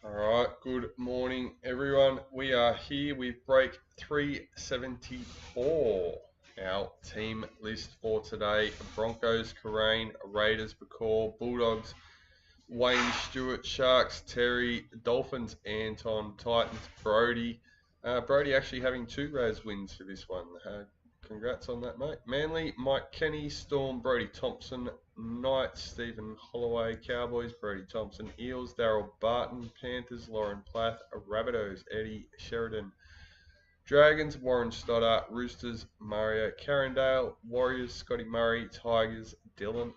Alright, good morning everyone. We are here with break 374. Our team list for today: Broncos, Korain, Raiders, Pakau, Bulldogs, Wayne, Stewart, Sharks, Terry, Dolphins, Anton, Titans, Brodie. Brodie actually having 2 Raz wins for this one. Congrats on that, mate. Manly, Mike Kenny, Storm, Brodie, Thompson, Knights, Stephen Holloway, Cowboys, Brodie, Thompson, Eels, Daryl, Barton, Panthers, Lauren Plath, Rabbitohs, Eddie, Sheridan, Dragons, Warren Stoddart, Roosters, Mario, Carindale, Warriors, Scotty Murray, Tigers, Dylan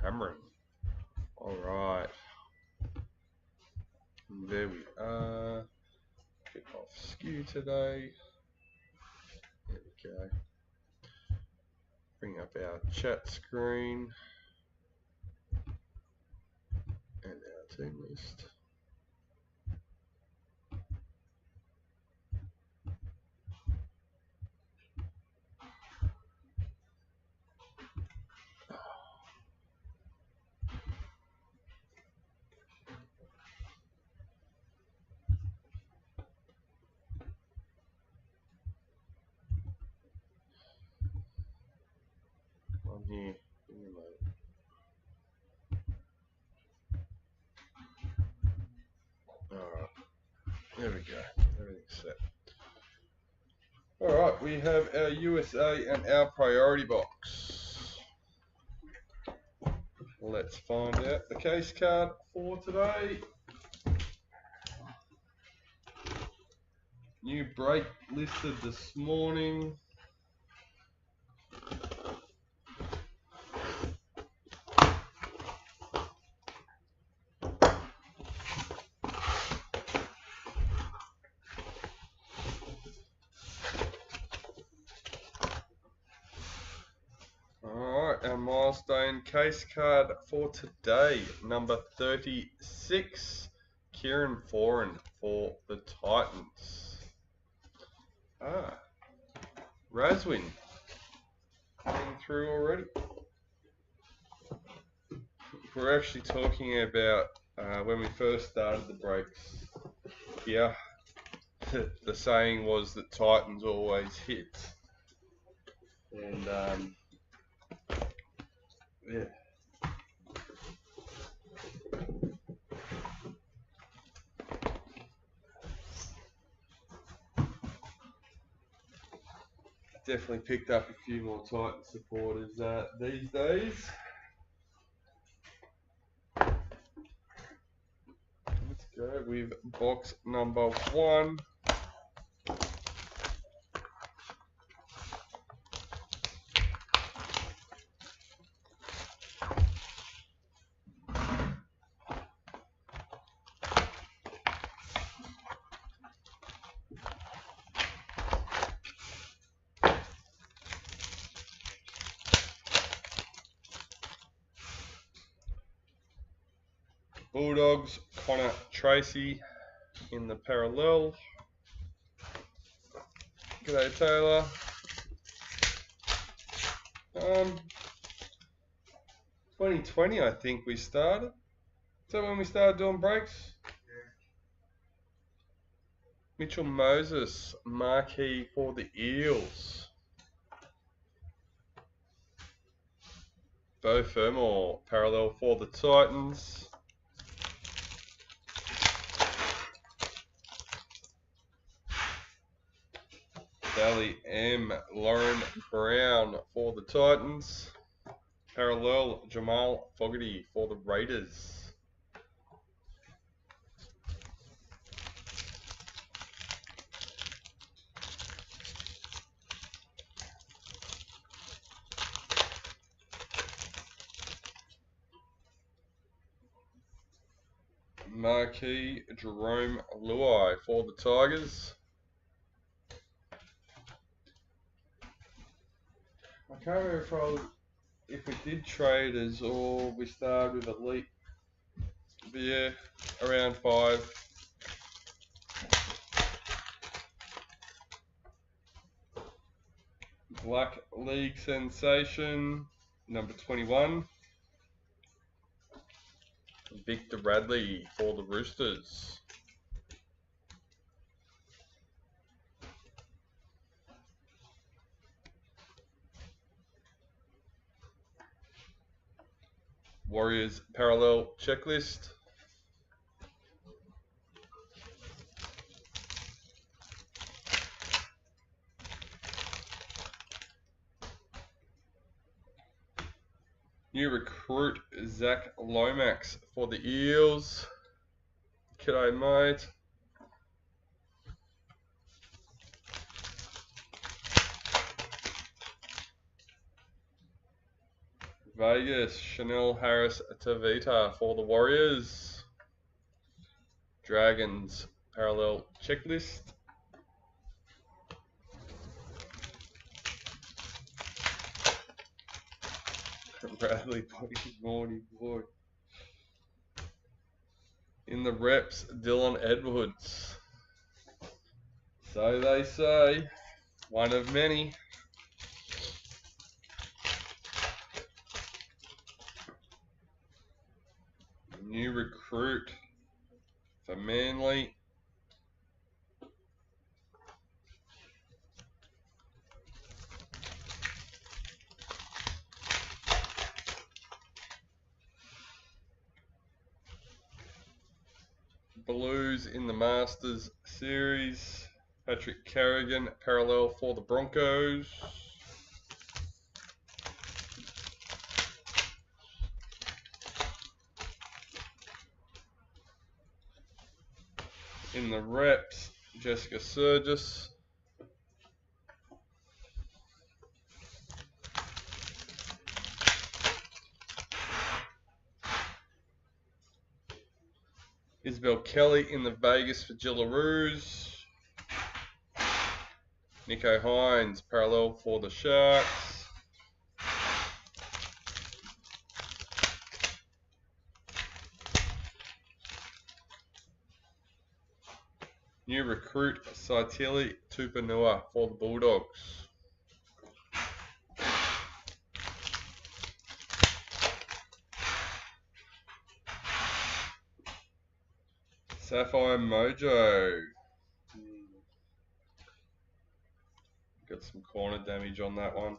Cameron. Alright. There we are. Get off skew today. There we go. Bring up our chat screen and our team list. I'm here. Give me a moment. Alright. There we go. Everything's set. Alright, we have our USA and our priority box. Let's find out the case card for today. New break listed this morning. Our milestone case card for today, number 36, Kieran Foran for the Titans. Razwin coming through already. We're actually talking about when we first started the breaks here. The saying was that Titans always hit, and yeah. Definitely picked up a few more Titan supporters these days. Let's go with box number 1. Bulldogs, Connor Tracy in the parallel. G'day Taylor. 2020 I think we started. Is that when we started doing breaks? Yeah. Mitchell Moses, marquee for the Eels. Bo Fermor, parallel for the Titans. Dally M. Lauren Brown for the Titans. Parallel Jamal Fogarty for the Raiders. Marquee Jerome Luai for the Tigers. I can't remember if we did traders or we started with Elite. But yeah, around 5. Black League Sensation, number 21. Victor Radley for the Roosters. Warriors parallel checklist. New recruit Zach Lomax for the Eels. G'day, mate. Vegas, Chanel Harris Tavita for the Warriors. Dragons parallel checklist. Bradley Morty boy. In the reps, Dylan Edwards. So they say. One of many. New recruit for Manly. Blues in the Masters series. Patrick Carrigan parallel for the Broncos. In the reps, Jessica Surgis. Isabel Kelly in the Vegas for Gillaroos. Nico Hines parallel for the Sharks. New recruit Saitili Tupanua for the Bulldogs. Sapphire Mojo. Got some corner damage on that one.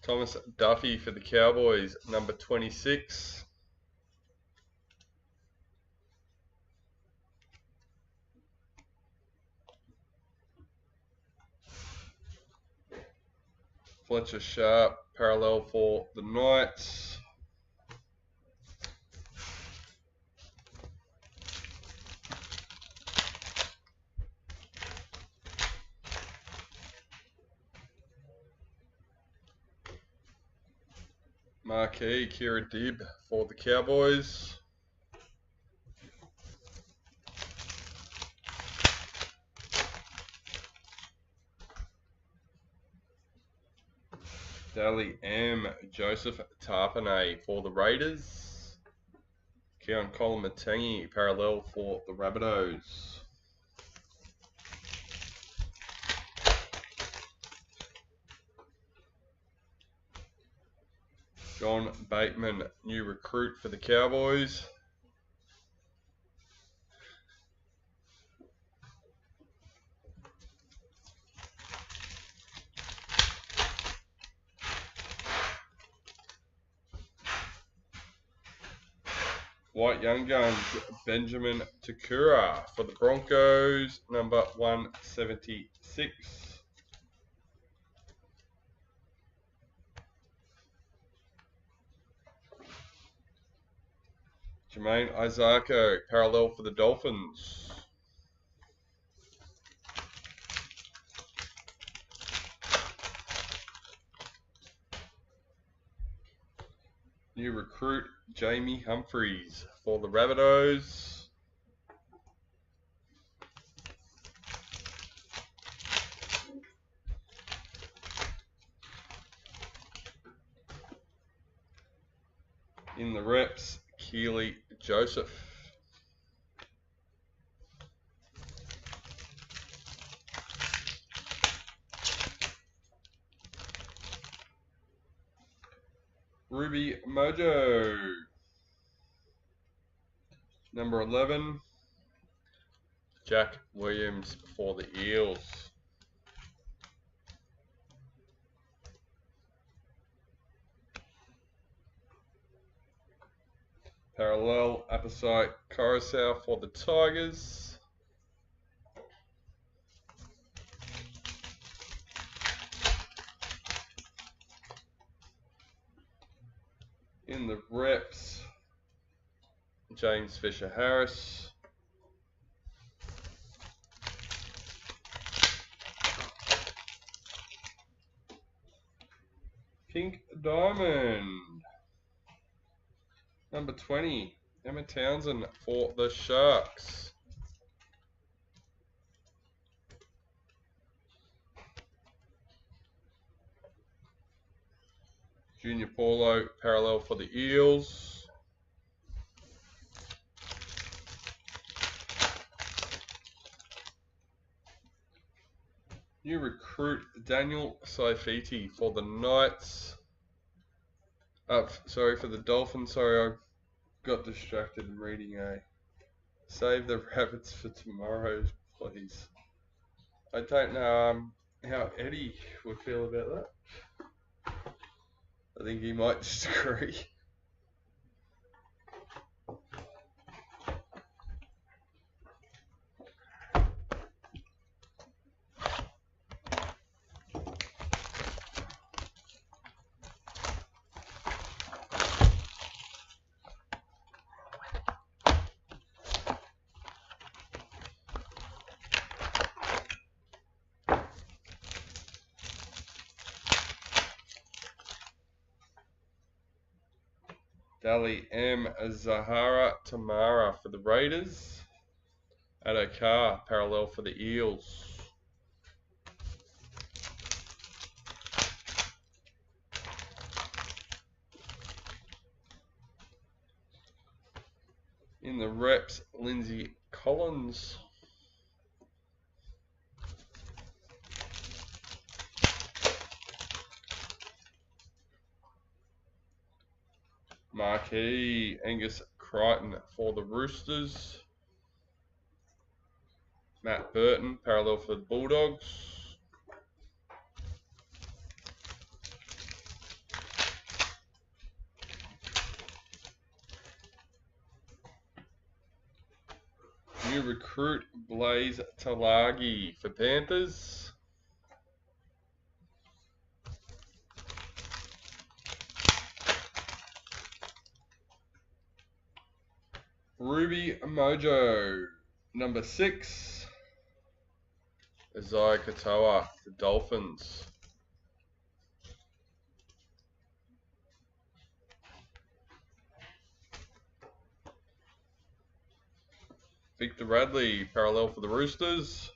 Thomas Duffy for the Cowboys, number 26. Fletcher Sharp, parallel for the Knights. Marquee, Kira Dibb for the Cowboys. Dally M. Joseph Tarpanay for the Raiders. Keon Kolomatangi, parallel for the Rabbitohs. John Bateman, new recruit for the Cowboys. White Young Guns, Benjamin Takura for the Broncos, number 176. Jermaine Isako, parallel for the Dolphins. New recruit, Jamie Humphreys for the Rabbitohs. In the reps, Keely Joseph. Ruby Mojo, number 11. Jack Williams for the Eels. Parallel Apposite Coruscant for the Tigers. In the reps, James Fisher-Harris. Pink Diamond. Number 20, Emma Townsend for the Sharks. Junior Paulo parallel for the Eels. New recruit Daniel Saifiti for the Knights. Sorry, for the Dolphins. Sorry, I got distracted in reading a. Save the Rabbits for tomorrow, please. I don't know how Eddie would feel about that. I think he might disagree. Dali M. Zahara Tamara for the Raiders. Adokar parallel for the Eels. In the reps, Lindsay Collins. Marquee Angus Crichton for the Roosters. Matt Burton parallel for the Bulldogs. New recruit Blaze Talagi for Panthers. Ruby Mojo, number 6. Isaiah Katoa for Dolphins. Victor Radley parallel for the Roosters.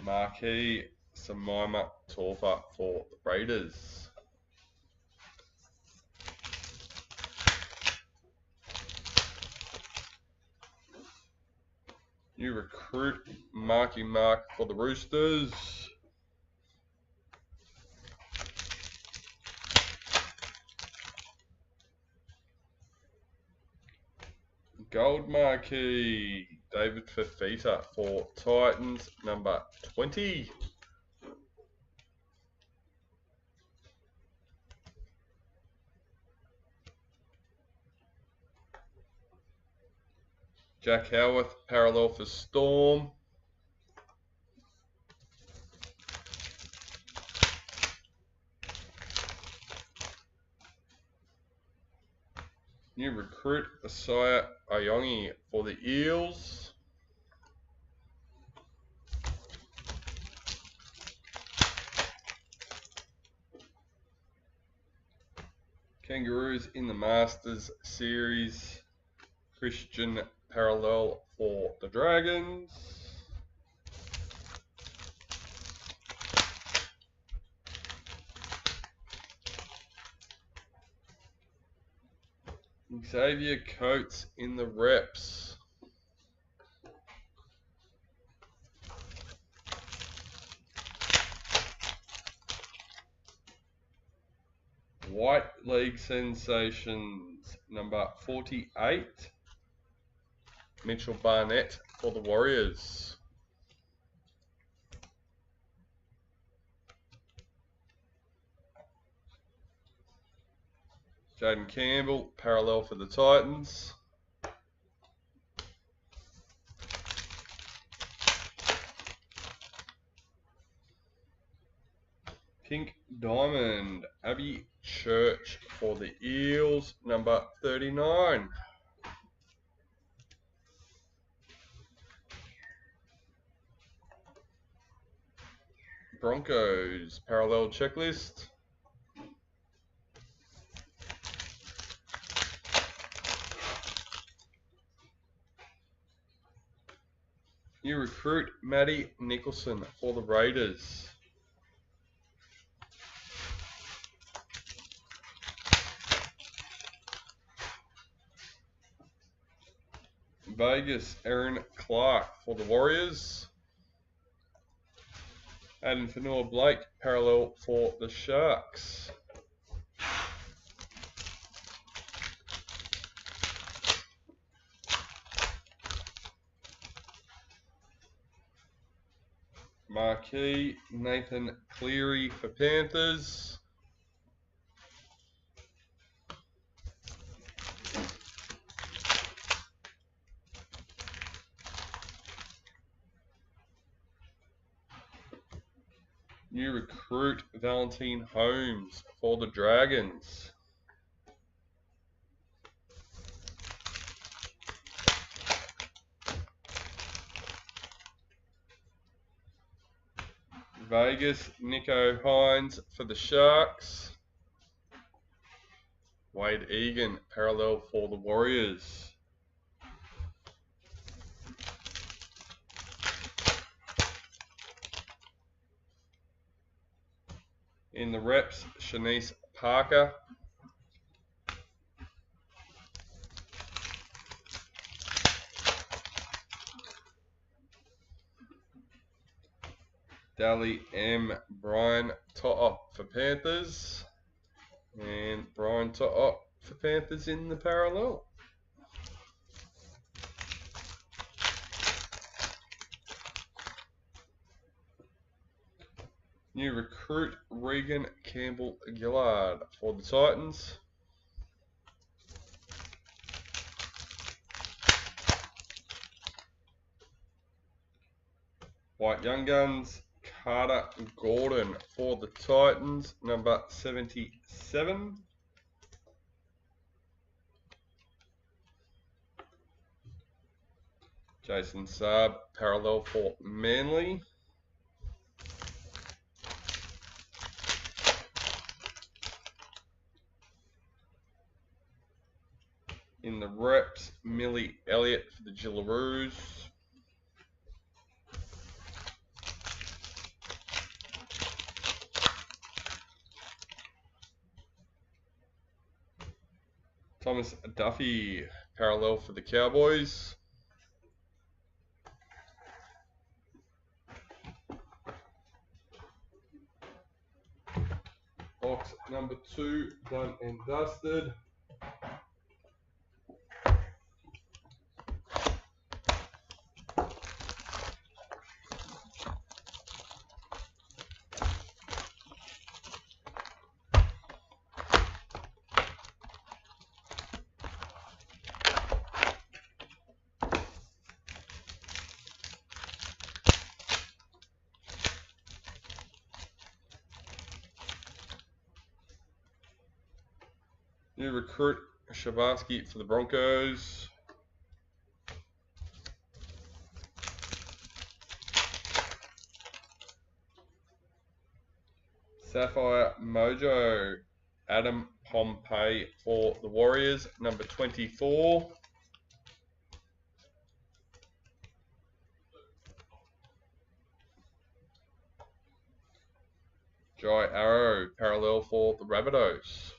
Marquee Samaima Torfa for the Raiders. New recruit Marky Mark for the Roosters. Gold marquee David Fafita for Titans, number 20. Jack Howarth parallel for Storm. New recruit Asaya Ayongi for the Eels. Kangaroos in the Masters Series. Christian parallel for the Dragons. Xavier Coates in the reps. White League Sensations, number 48. Mitchell Barnett for the Warriors. Jaden Campbell, parallel for the Titans. Pink Diamond, Abby Church for the Eels, number 39. Broncos, parallel checklist. New recruit, Matty Nicholson for the Raiders. Vegas, Aaron Clark for the Warriors. Adding Fanua Blake, parallel for the Sharks. Marquee, Nathan Cleary for Panthers. New recruit, Valentine Holmes for the Dragons. Vegas, Nico Hines for the Sharks. Wade Egan, parallel for the Warriors. In the reps, Shanice Parker. Dally M. Brian To'o for Panthers. And Brian To'o for Panthers in the parallel. New recruit, Regan Campbell-Gillard for the Titans. White Young Guns, Carter Gordon for the Titans, number 77. Jason Saab, parallel for Manly. In the reps, Millie Elliott for the Gillaroos. Thomas Duffy, parallel for the Cowboys. Box number 2, done and dusted. New recruit, Shabarsky for the Broncos. Sapphire Mojo, Adam Pompey for the Warriors, number 24. Jai Arrow, parallel for the Rabbitohs.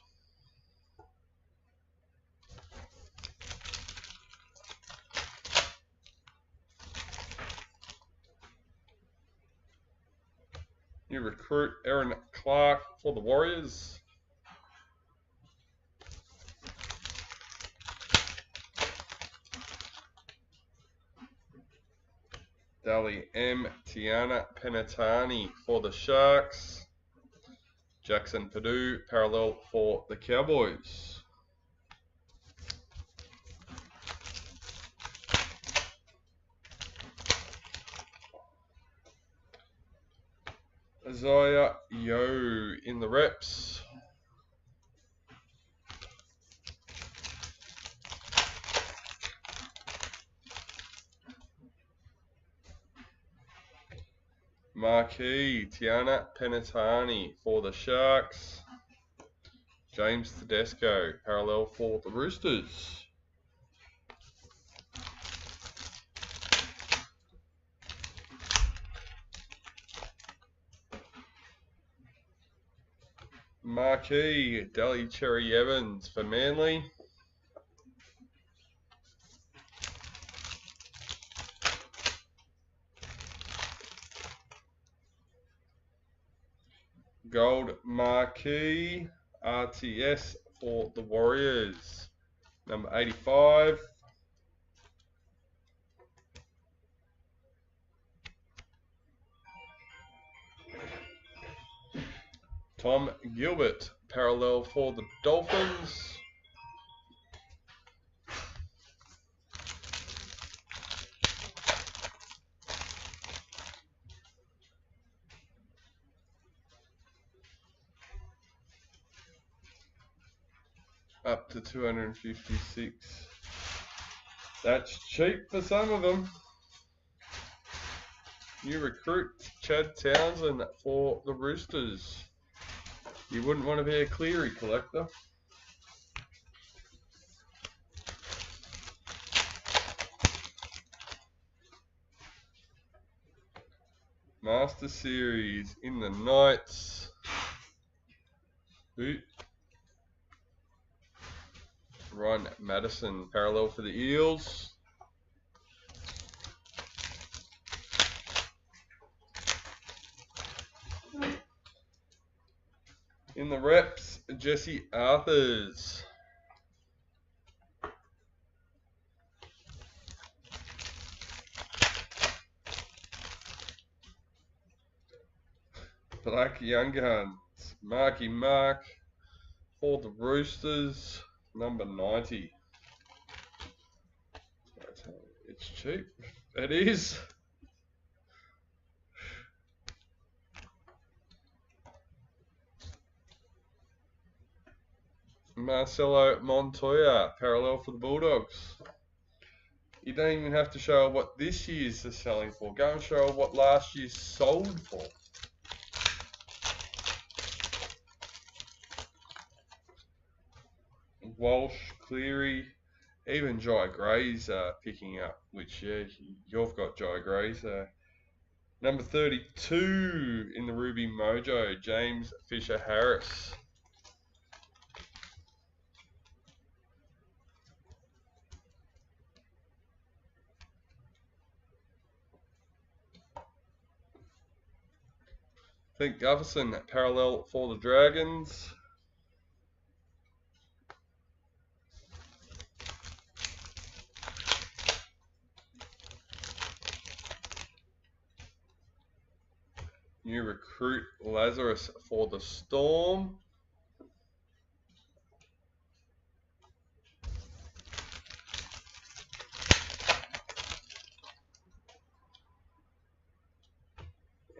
New recruit, Aaron Clark for the Warriors. Dally M. Tiana Penatani for the Sharks. Jackson Purdue, parallel for the Cowboys. Isaiah Yo in the reps. Marquee, Tiana Penatani for the Sharks. James Tedesco, parallel for the Roosters. Marquee, Dally Cherry Evans for Manly. Gold Marquee, RTS for the Warriors. Number 85. Tom Gilbert, parallel for the Dolphins. Up to 256. That's cheap for some of them. New recruit, Chad Townsend for the Roosters. You wouldn't want to be a Cleary collector. Master Series in the Knights. Ron Madison, parallel for the Eels. In the reps, Jesse Arthurs. Black Young Guns, Marky Mark for the Roosters, number 90. It's cheap. It is. Marcelo Montoya, parallel for the Bulldogs. You don't even have to show what this year's is selling for. Go and show what last year's sold for. Walsh, Cleary, even Jai Gray's picking up, which, yeah, you've got Jai Gray's. Number 32 in the Ruby Mojo, James Fisher-Harris. Clint Gutherson, parallel for the Dragons. New recruit Lazarus for the Storm.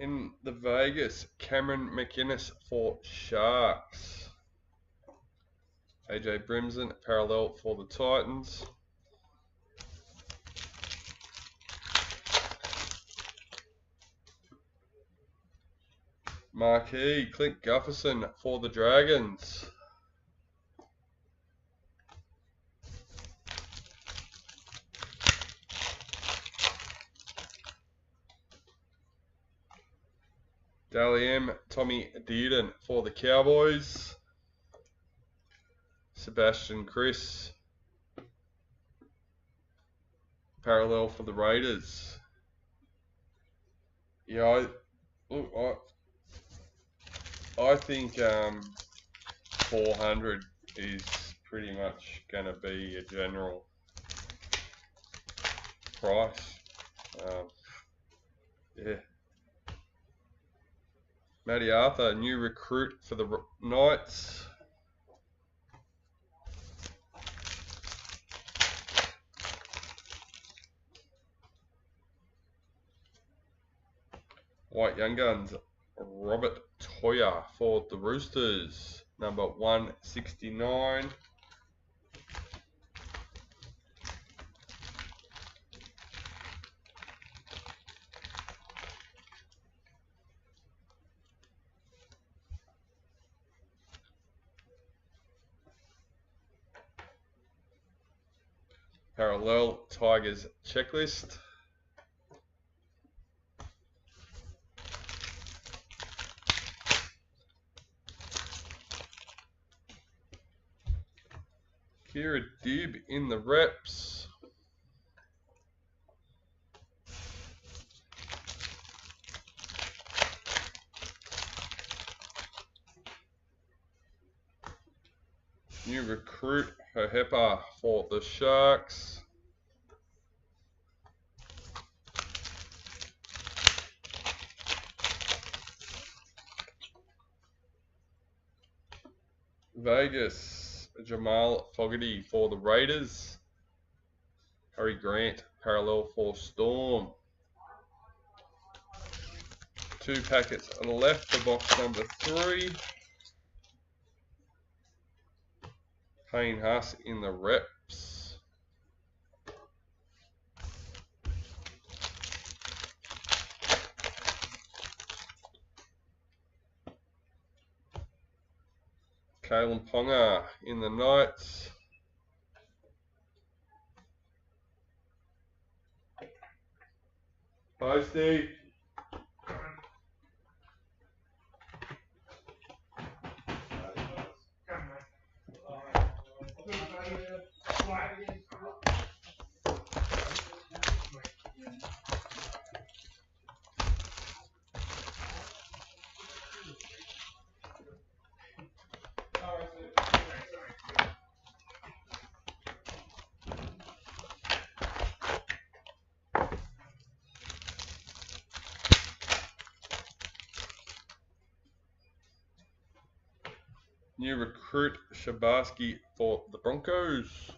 In the Vegas, Cameron McInnes for Sharks. AJ Brimson, parallel for the Titans. Marquee, Clint Gutherson for the Dragons. Dally M, Tommy Dearden for the Cowboys. Sebastian Chris, parallel for the Raiders. Yeah, I think 400 is pretty much going to be a general price. Yeah. Matty Arthur, new recruit for the Knights. White Young Guns, Robert Toya for the Roosters, number 169. Parallel Tigers checklist. Kira Dib in the reps. New recruit Hepa for the Sharks. Vegas, Jamal Fogarty for the Raiders. Harry Grant, parallel for Storm. 2 packets left for box number 3. Payne Haas in the reps. Kalen Ponga in the Knights. Hi, Steve. New recruit Shabarsky for the Broncos.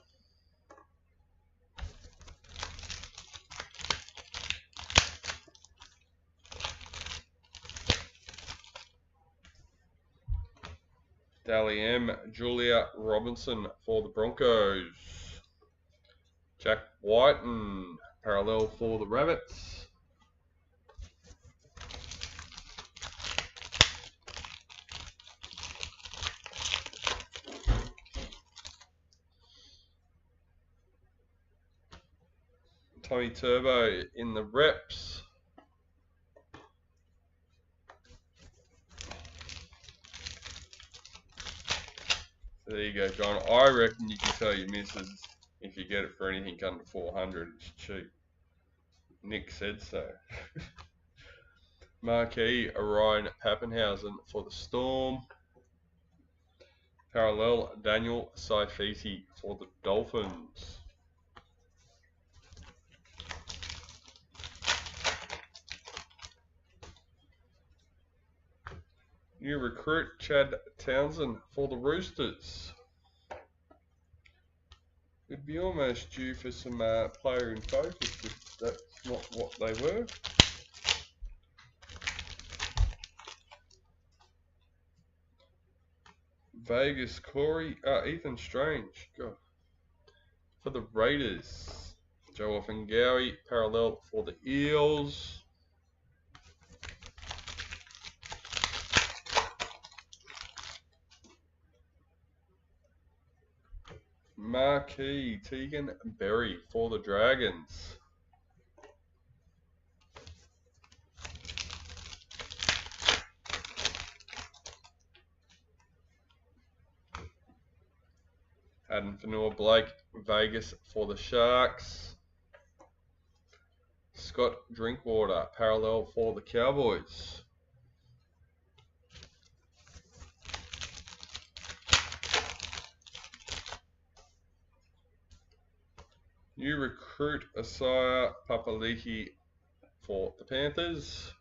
Dally M, Julia Robinson for the Broncos. Jack Whiten, parallel for the Rabbits. Tommy Turbo in the reps. So there you go, John. I reckon you can tell your missus if you get it for anything under 400, it's cheap. Nick said so. Marquee, Orion Pappenhausen for the Storm. Parallel, Daniel Saifiti for the Dolphins. New recruit, Chad Townsend for the Roosters. It'd be almost due for some player in focus if that's not what they were. Vegas, Corey, Ethan Strange, God. For the Raiders. Joe Offengowie, parallel for the Eels. Marquee, Tegan Berry for the Dragons. Haddon Fanua Blake, Vegas for the Sharks. Scott Drinkwater, parallel for the Cowboys. New recruit Asaya Papali'i for the Panthers.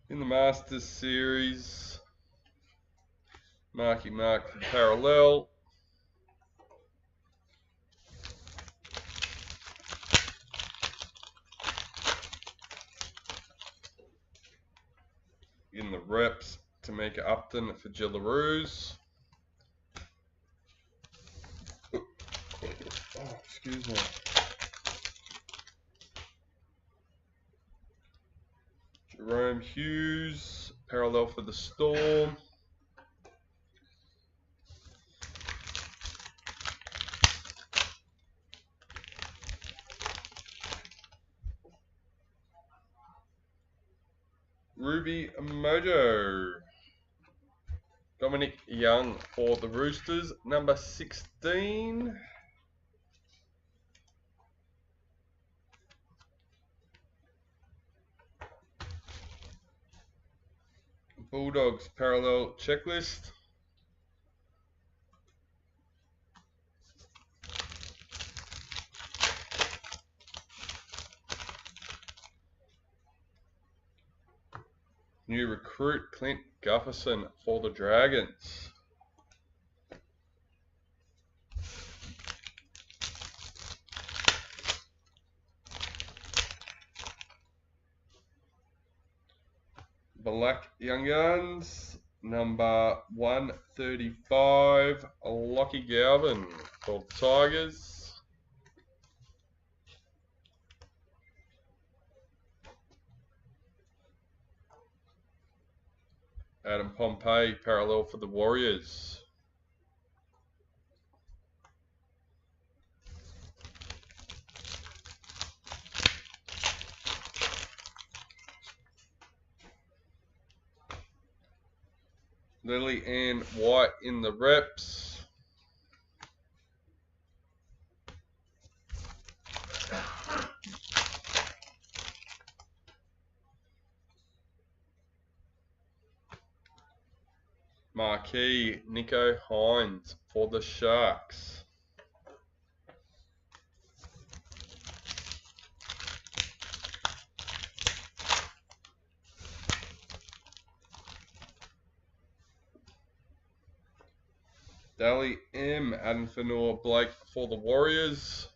In the Masters Series, Marky Mark parallel. in the reps. Tamika Upton for Gillaroos. Oh, excuse me. Jerome Hughes, parallel for the Storm. Ruby Mojo. Dominic Young for the Roosters, number 16. Bulldogs parallel checklist. New recruit Clint Gufferson for the Dragons. Black Young Guns, number 135, Lockie Galvin for the Tigers. Adam Pompey, parallel for the Warriors. Lily Ann White in the reps. Marquee Nico Hines for the Sharks. Dally M. Adam Fanor Blake for the Warriors.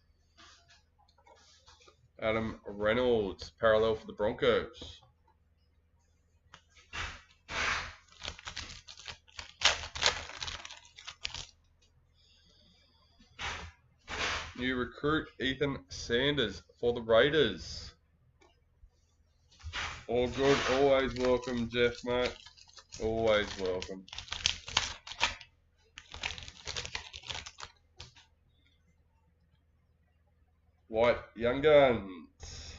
Adam Reynolds, parallel for the Broncos. New recruit Ethan Sanders for the Raiders. All good, always welcome, Jeff, mate. Always welcome. White Young Guns.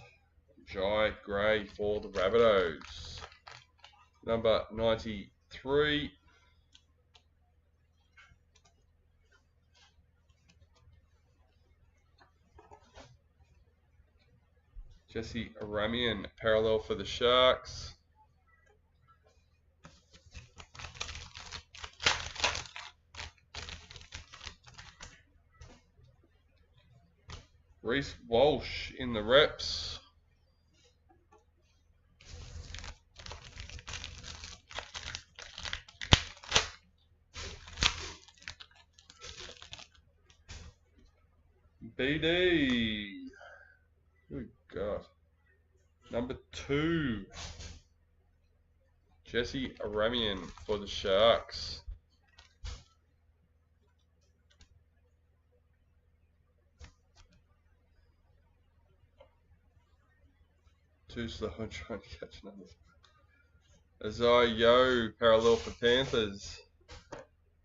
Jai Gray for the Rabbitohs. Number 93. Jesse Aramian, parallel for the Sharks. Reece Walsh in the reps. BD. Good God. Number 2. Jesse Aramian for the Sharks. Too slow and trying to catch numbers. Isaiah Yo, parallel for Panthers.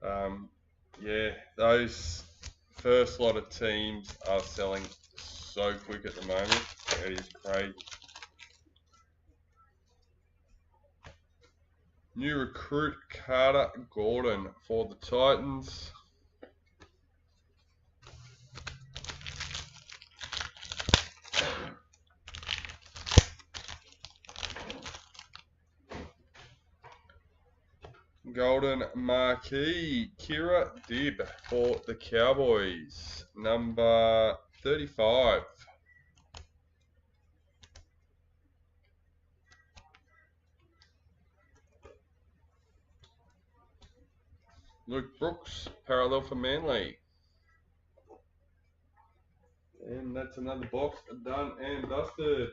Yeah, those first lot of teams are selling so quick at the moment. It is crazy. New recruit Carter Gordon for the Titans. Golden Marquee, Kira Dibb for the Cowboys, number 35. Luke Brooks, parallel for Manly. And that's another box done and dusted.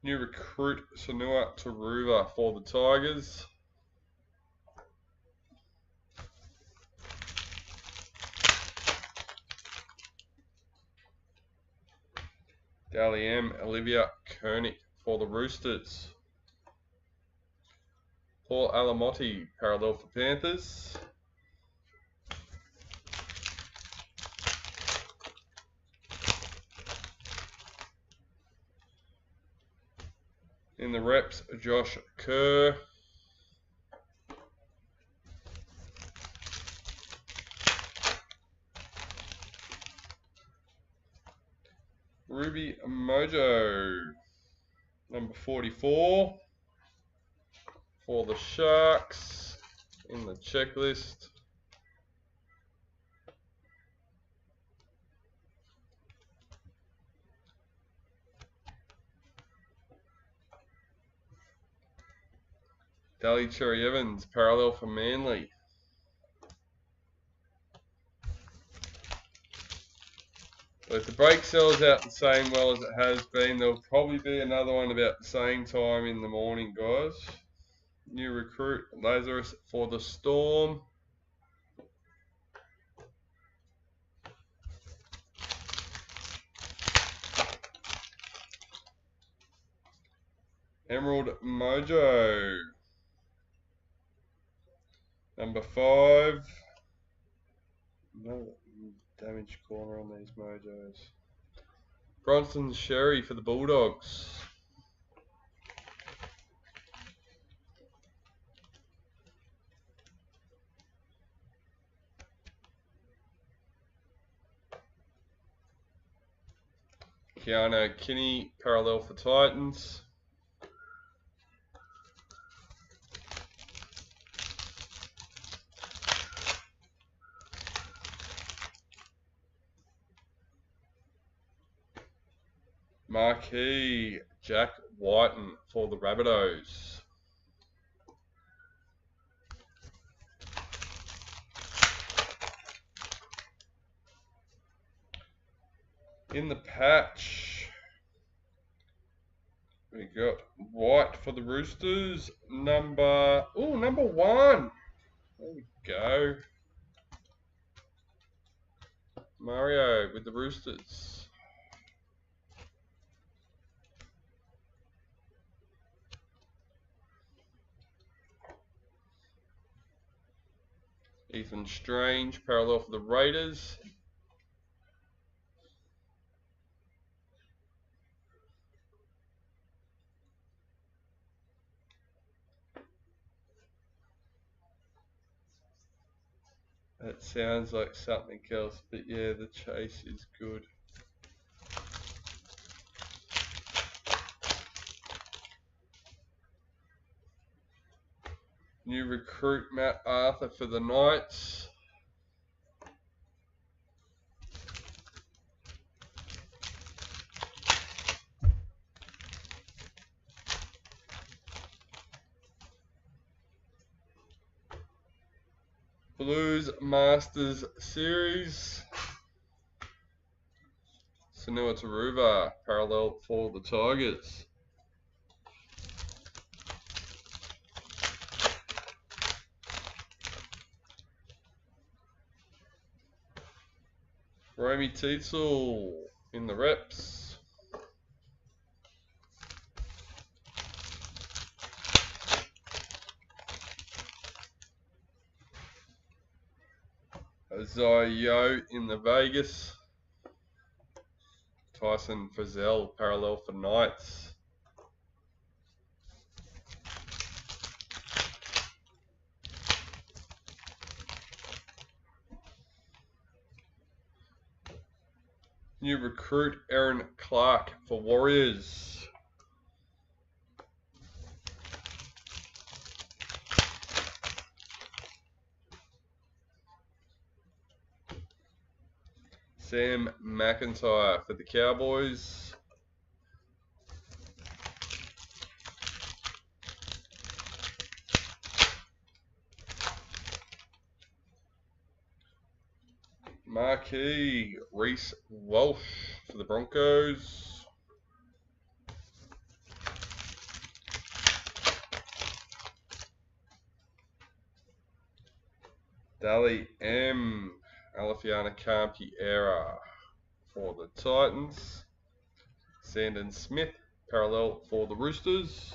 New recruit Tanirau for the Tigers. Dally M, Olivia Koenig for the Roosters. Paul Alamotti, parallel for Panthers. In the reps, Josh Kerr. Ruby Mojo, number 44 for the Sharks in the checklist. Dally Cherry Evans, parallel for Manly. But if the break sells out the same well as it has been, there'll probably be another one about the same time in the morning, guys. New recruit, Lazarus for the Storm. Emerald Mojo, number 5. No damage corner on these Mojos. Bronson Sherry for the Bulldogs. Keanu Kinney, parallel for Titans. Marquee, Jack Whiten for the Rabbitohs. In the patch, we got White for the Roosters, number 1. There we go. Mario with the Roosters. Ethan Strange, parallel for the Raiders. That sounds like something else, but yeah, the chase is good. New recruit Matt Arthur for the Knights. Blues Masters Series. Tunnell, parallel for the Tigers. Romy Teetsel in the reps. Isaiah Yeo in the Vegas. Tyson Frizzell, parallel for Knights. New recruit Aaron Clark for Warriors. Sam McIntyre for the Cowboys. Marquee Reese Walsh for the Broncos. Dally M. Alefiana Campiera for the Titans. Sandon Smith, parallel for the Roosters.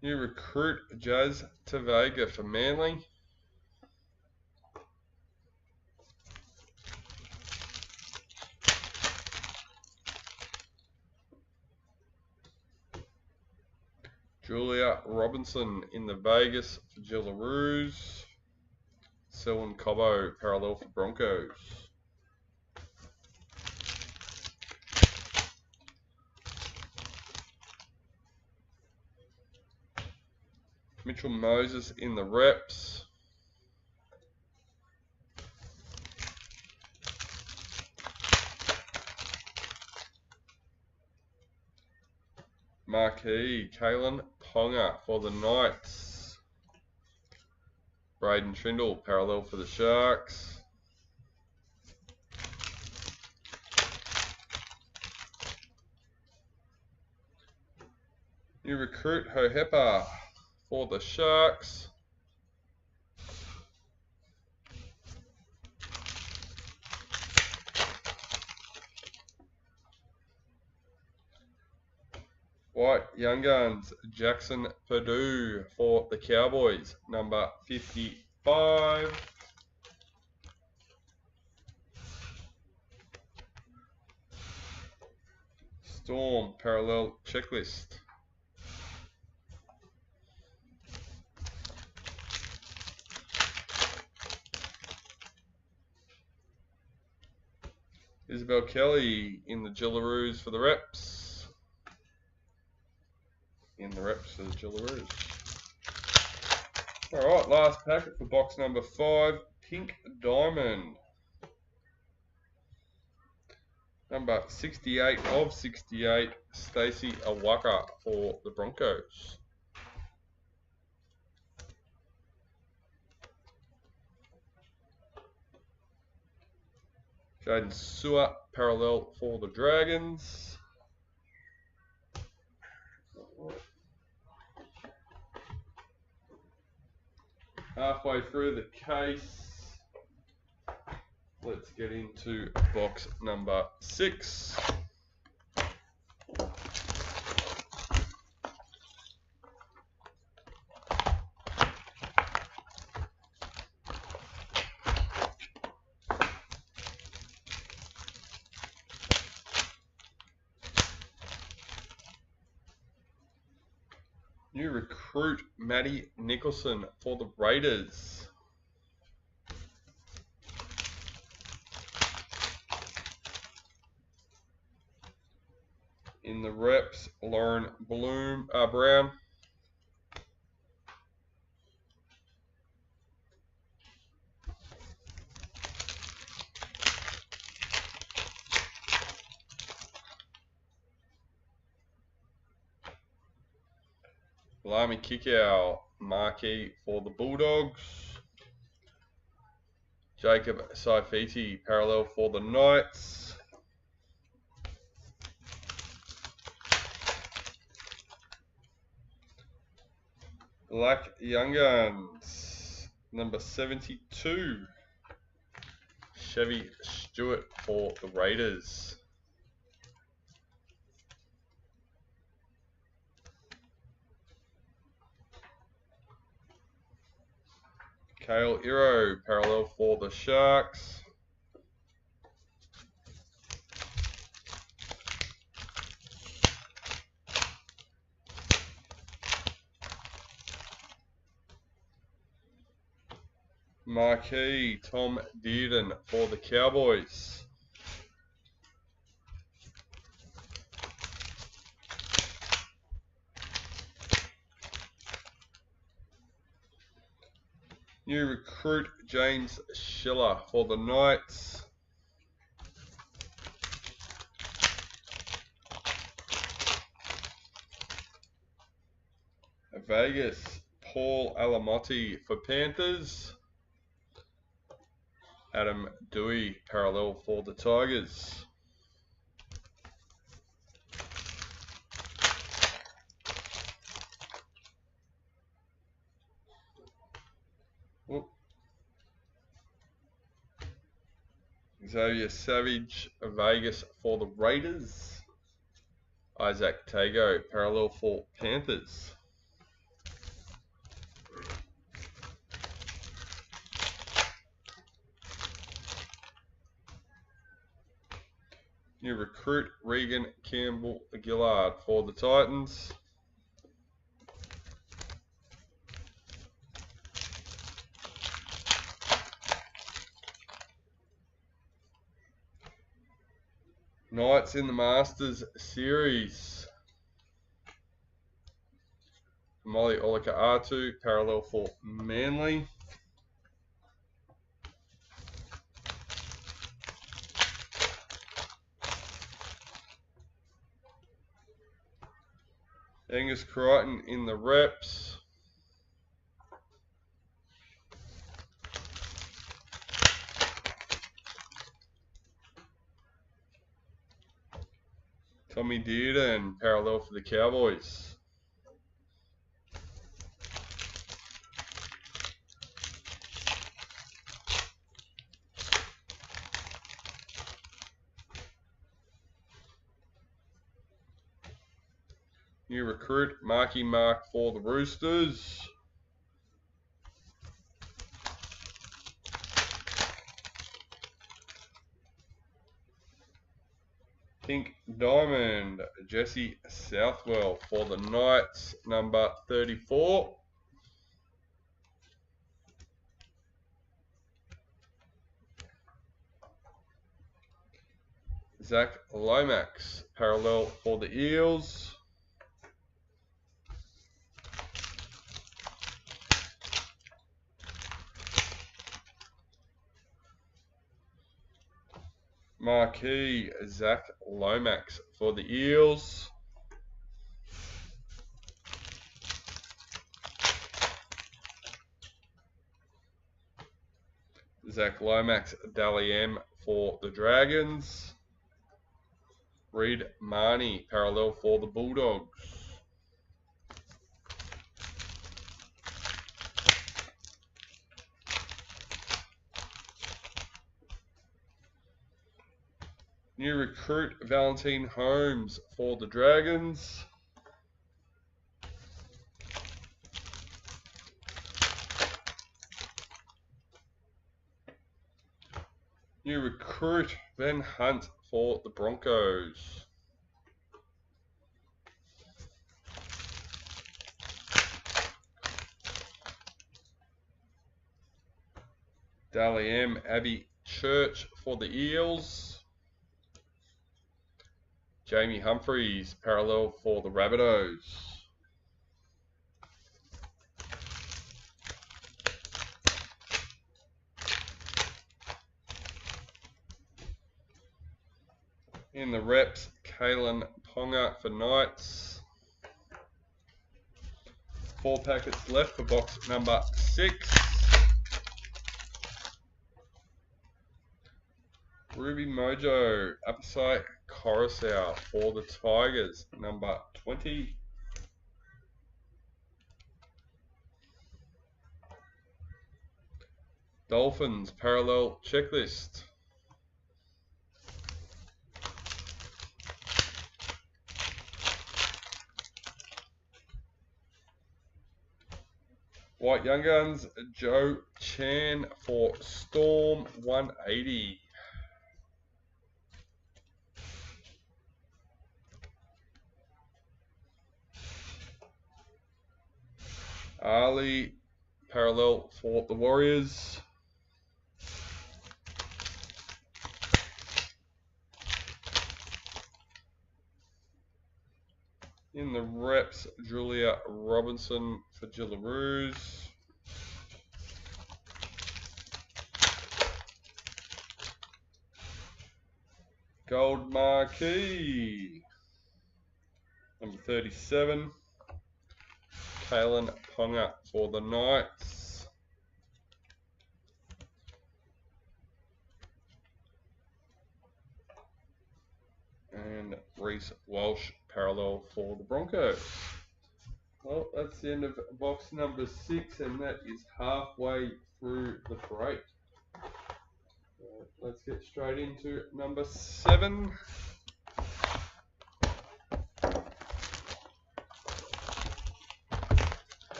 New recruit Jazz Tavega for Manly. Julia Robinson in the Vegas for Jillaroos. Selwyn Cobbo, parallel for Broncos. Mitchell Moses in the reps. Marquee, Kalen Ponga for the Knights. Braden Trindle, parallel for the Sharks. New recruit Hohepa for the Sharks. White Young Guns, Jackson Purdue for the Cowboys, number 55. Storm, parallel checklist. Isabel Kelly in the Jillaroos for the reps. In the reps for the Jillaroos. Alright, last packet for box number 5, Pink Diamond. Number 68 of 68, Stacey Awaka for the Broncos. Jaden Stewart, parallel for the Dragons. Halfway through the case, let's get into box number 6. New recruit Maddie Nicholson for the Raiders. In the reps, Lauren Brown. Lami Kikau, marquee for the Bulldogs. Jacob Saifiti, parallel for the Knights. Black Young Guns, number 72. Chevy Stewart for the Raiders. Kale Iro, parallel for the Sharks. Marquee, Tom Dearden for the Cowboys. New recruit James Schiller for the Knights. Vegas, Paul Alamotti for Panthers. Adam Dewey, parallel for the Tigers. Xavier Savage, Vegas for the Raiders. Isaac Tago, parallel for Panthers. New recruit, Regan Campbell-Gillard for the Titans. Knights in the Masters Series. Molly Olika-Atu, parallel for Manly. Angus Crichton in the reps. Tommy Dearden, parallel for the Cowboys. New recruit, Marky Mark for the Roosters. Pink Diamond, Jesse Southwell for the Knights, number 34. Zach Lomax, parallel for the Eels. Marquee, Zach Lomax for the Eels. Zach Lomax, Dally M for the Dragons. Reed Marnie, parallel for the Bulldogs. New recruit, Valentine Holmes for the Dragons. New recruit, Ben Hunt for the Broncos. Dally M, Abby Church for the Eels. Jamie Humphreys, parallel for the Rabbitohs. In the reps, Kalen Ponga for Knights. 4 packets left for box number 6. Ruby Mojo, Upside Coruscant for the Tigers, number 20. Dolphins, parallel checklist. White Young Guns, Joe Chan for Storm, 180. Ali, parallel for the Warriors. In the reps, Julia Robinson for Gillaroos. Gold Marquee, number 37. Kalen Ponga for the Knights. And Reece Walsh, parallel for the Broncos. Well, that's the end of box number 6, and that is halfway through the break. let's get straight into number 7.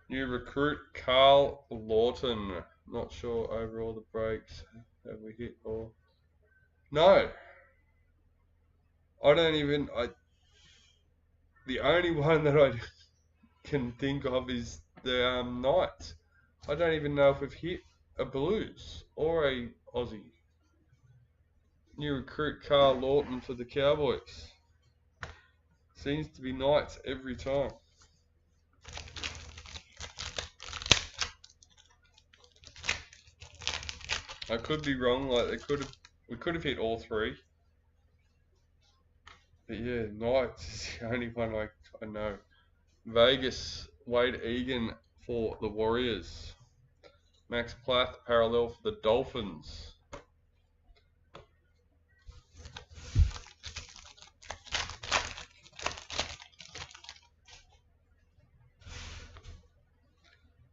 New recruit Carl Lawton. Not sure over all the breaks. Have we hit all? No. I don't even. The only one that I can think of is the Knights. I don't even know if we've hit a Blues or a Aussie. New recruit Carl Lawton for the Cowboys. Seems to be Knights every time. I could be wrong. Like we could have hit all 3. But yeah, Knights is the only one I know. Vegas, Wade Egan for the Warriors. Max Plath, parallel for the Dolphins.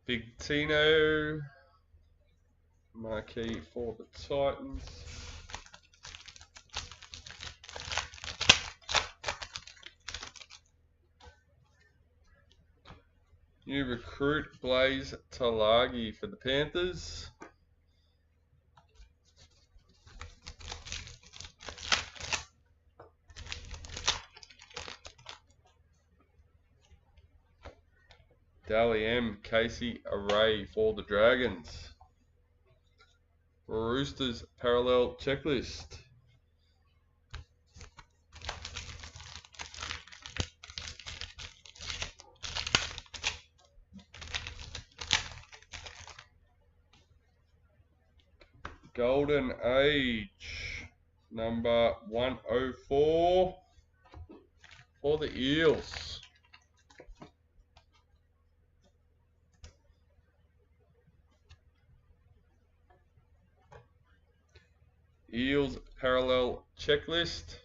Big Tino, marquee for the Titans. New recruit Blaze Talagi for the Panthers. Dally M Casey Array for the Dragons. Roosters parallel checklist. Golden Age, number 104 for the Eels. Eels parallel checklist.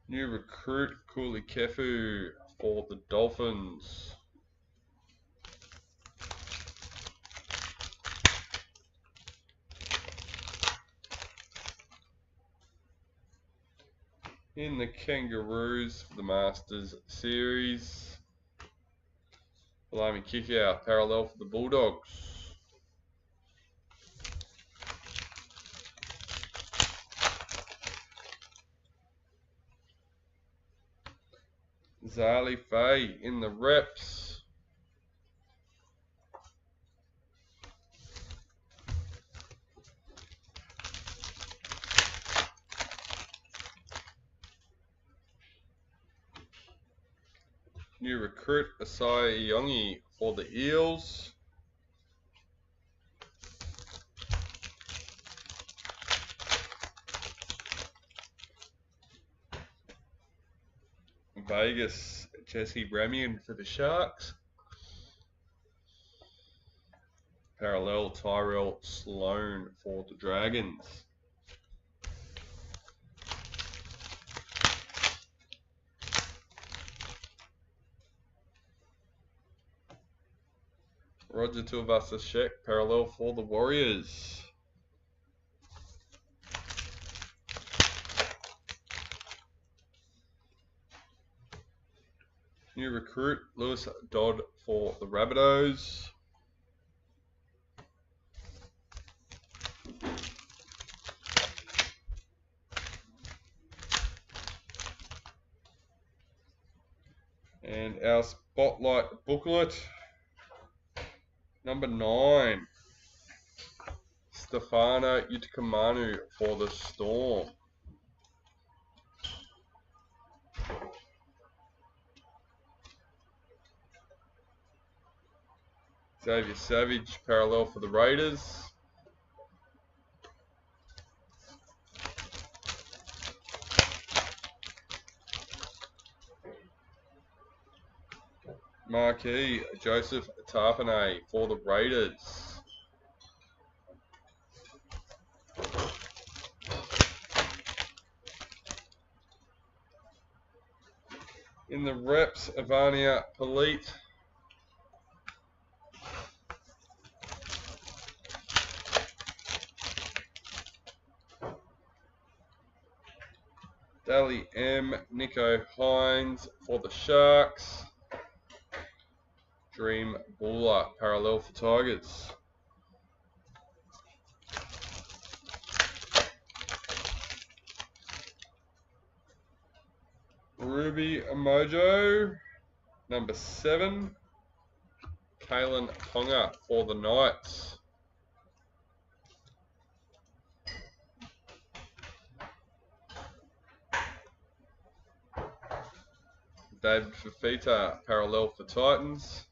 New recruit Cooley Kefu for the Dolphins. In the Kangaroos for the Masters Series. Blimey kick out, parallel for the Bulldogs. Zali Faye in the reps. New recruit Asai Yongi for the Eels. Vegas Jesse Ramian for the Sharks. Parallel Tyrell Sloan for the Dragons. Roger Tuivasa-Sheck, parallel for the Warriors. New recruit Lewis Dodd for the Rabbitohs. And our spotlight booklet, number 9, Stefano Utikamanu for the Storm. Xavier Savage, parallel for the Raiders. Marquee, Joseph Tarpanay for the Raiders. In the reps, Ivania Polite. Dally M, Nico Hines for the Sharks. Dream Buller, parallel for Tigers. Ruby Mojo, number 7. Kalen Ponga for the Knights. David Fafita, parallel for Titans.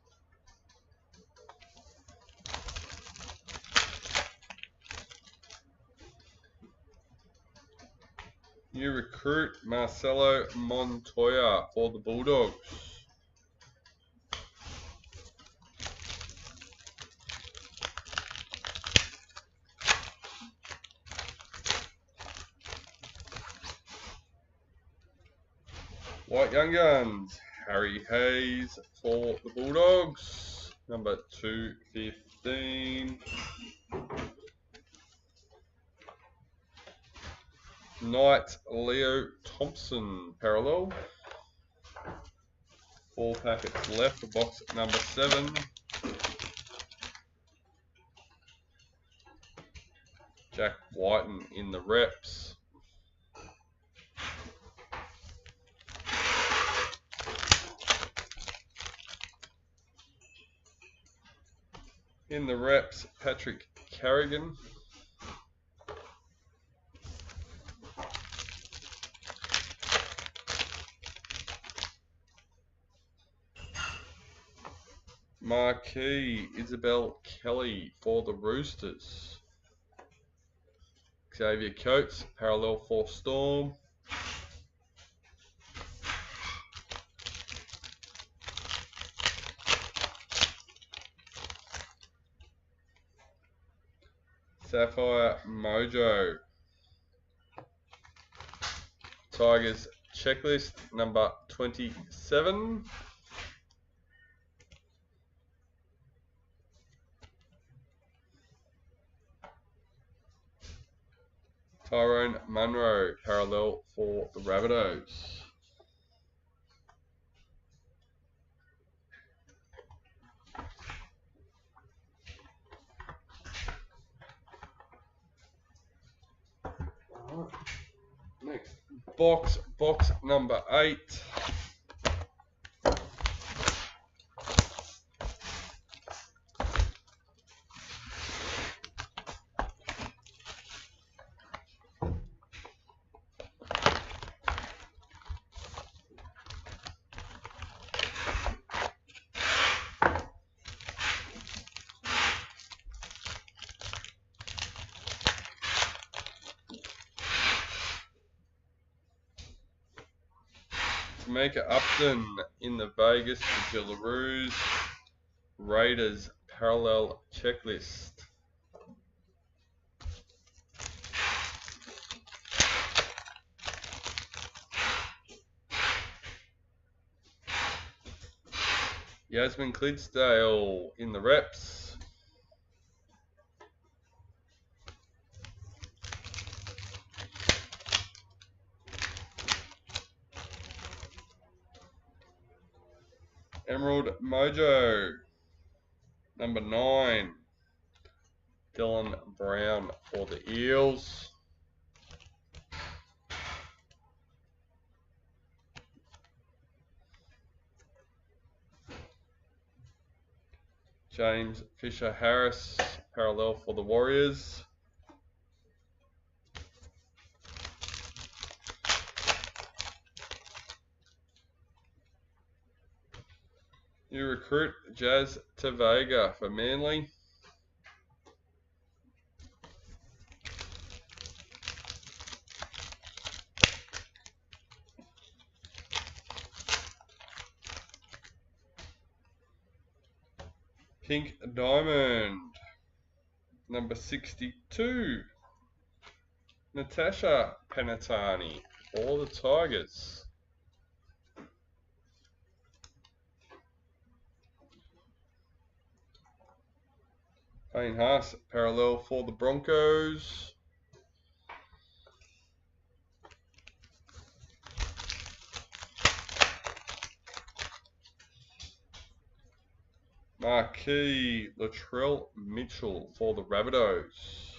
New recruit, Marcelo Montoya for the Bulldogs. White Young Guns, Harry Hayes for the Bulldogs, number 215. Knight Leo Thompson, parallel. 4 packets left for box number 7. Jack Whiten in the reps. In the reps, Patrick Carrigan. Marquee, Isabel Kelly for the Roosters. Xavier Coates, parallel for Storm. Sapphire Mojo. Tigers checklist number 27. Tyrone Munro, parallel for the Rabbitohs. Next box number 8. Tamika Upton in the Vegas for Jillaroos. Raiders parallel checklist. Yasmin Clydesdale in the reps. Emerald Mojo, number 9. Dylan Brown for the Eels. James Fisher Harris, parallel for the Warriors. New recruit, Jazz Tavega for Manly. Pink Diamond. Number 62. Natasha Penatani for the Tigers. Payne Haas, parallel for the Broncos. Marquis Latrell Mitchell for the Rabbitohs.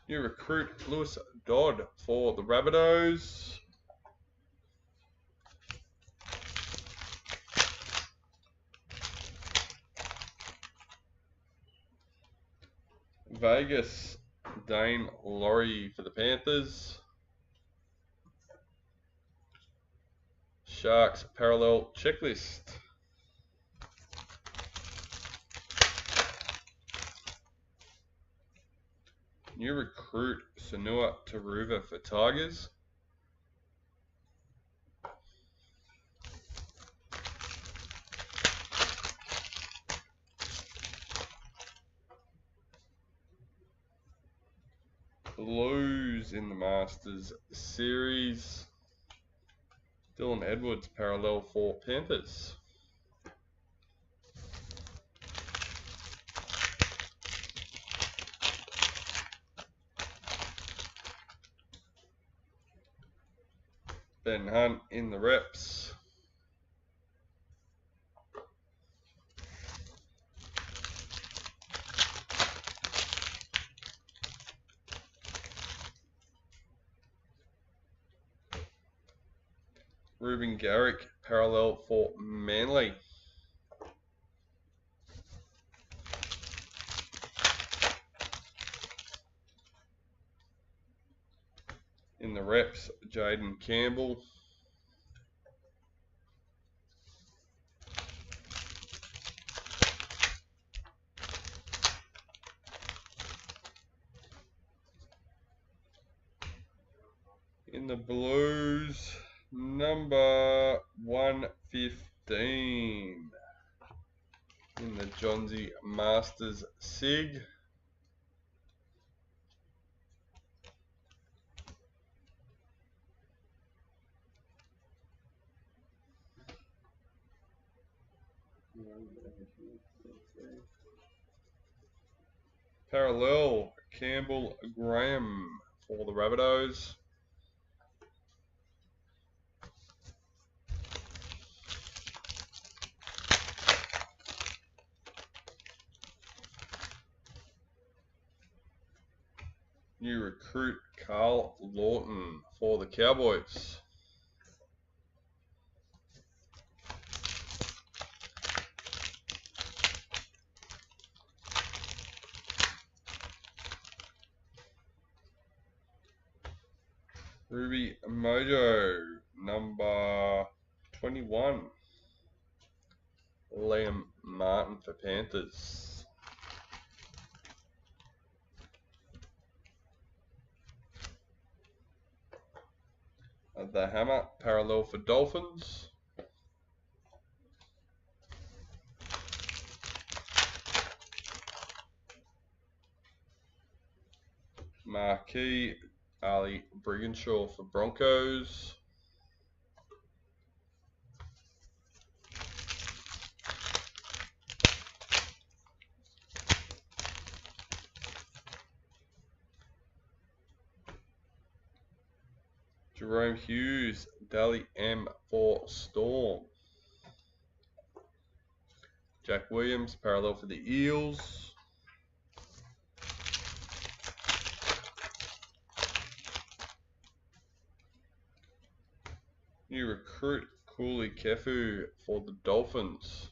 New recruit Lewis Dodd for the Rabbitohs. Vegas Dane Laurie for the Panthers. Sharks parallel checklist. New recruit Sanua Taruva for Tigers. Blues in the Masters series. Dylan Edwards parallel for Panthers. Ben Hunt in the reps. Ruben Garrick parallel for Manly. In the reps, Jaden Campbell. In the Blues, number 115. In the Johnsy Masters SIG. Parallel Campbell Graham for the Rabbitohs. New recruit Carl Lawton for the Cowboys. Ruby Mojo, number 21. Liam Martin for Panthers. The Hammer, parallel for Dolphins. Marquis Ali Brigginshaw for Broncos. Jerome Hughes, Dally M for Storm. Jack Williams, parallel for the Eels. New recruit Cooley Kefu for the Dolphins.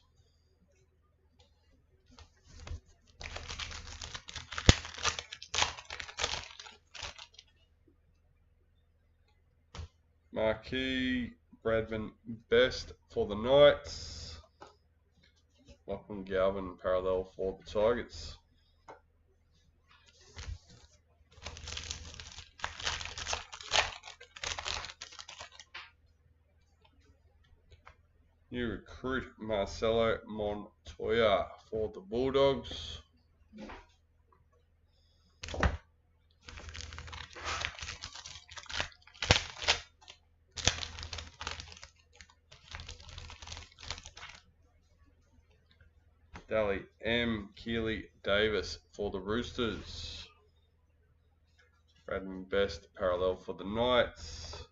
Marquis Bradman Best for the Knights. Lachlan Galvin parallel for the Tigers. New recruit Marcelo Montoya for the Bulldogs. Dally M. Keely Davis for the Roosters. Braden Best parallel for the Knights.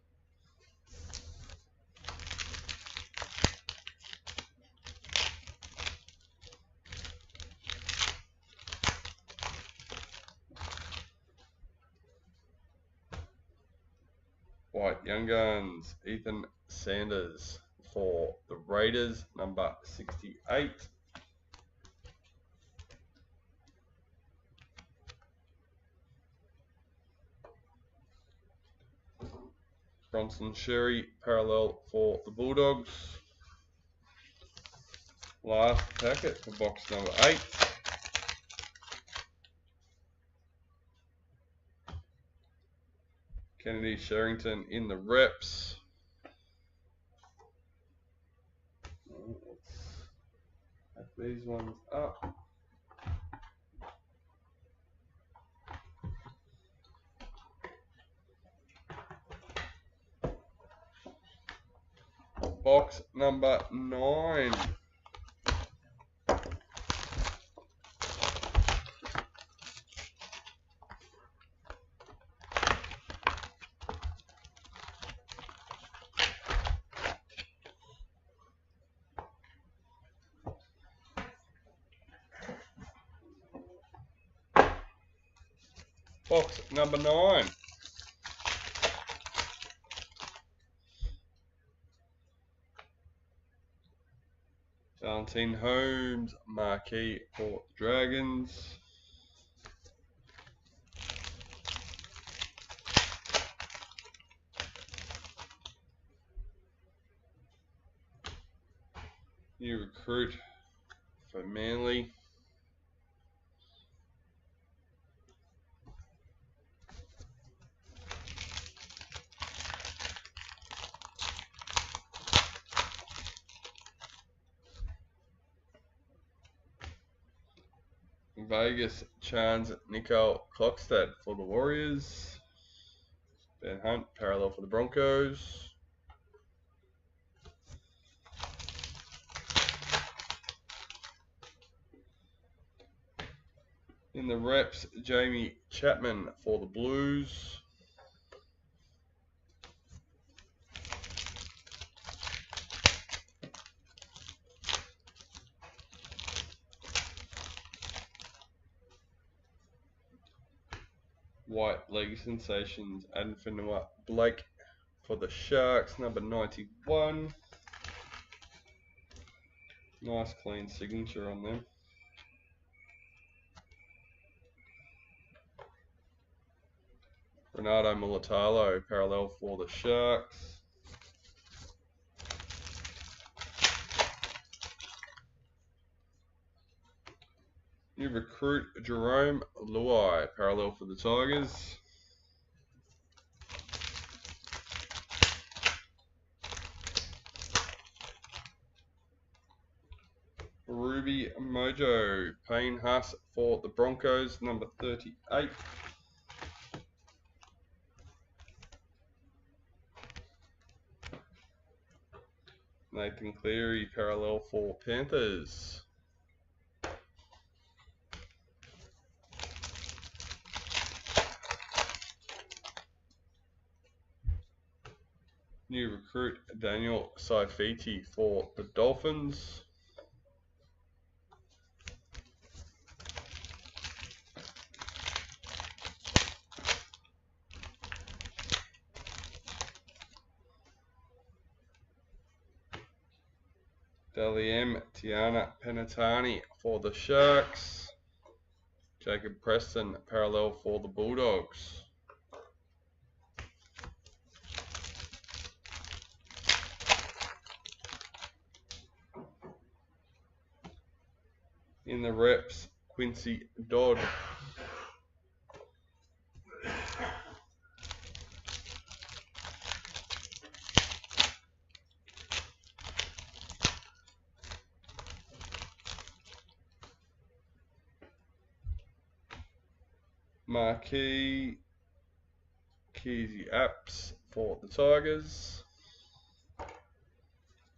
White Young Guns, Ethan Sanders for the Raiders, number 68. Bronson Sherry, parallel for the Bulldogs. Last packet for box number 8. Kennedy Sheridan in the reps. Let's have these ones up. Box number 9. Box number 9. Valentine Holmes, marquee for the Dragons. New recruit for Manly. Vegas Chance Nicole Clockstad for the Warriors. Ben Hunt, parallel for the Broncos. In the reps, Jamie Chapman for the Blues. White leg sensations, Anton Blake for the Sharks, number 91. Nice clean signature on them. Renato Mulatalo, parallel for the Sharks. New recruit Jerome Luai, parallel for the Tigers. Ruby Mojo, Payne Huss for the Broncos, number 38. Nathan Cleary, parallel for Panthers. New recruit Daniel Saifiti for the Dolphins. Daliem Tiana Penatani for the Sharks. Jacob Preston, parallel for the Bulldogs. In the reps, Quincy Dodd. Marquee, Keezy Apps for the Tigers.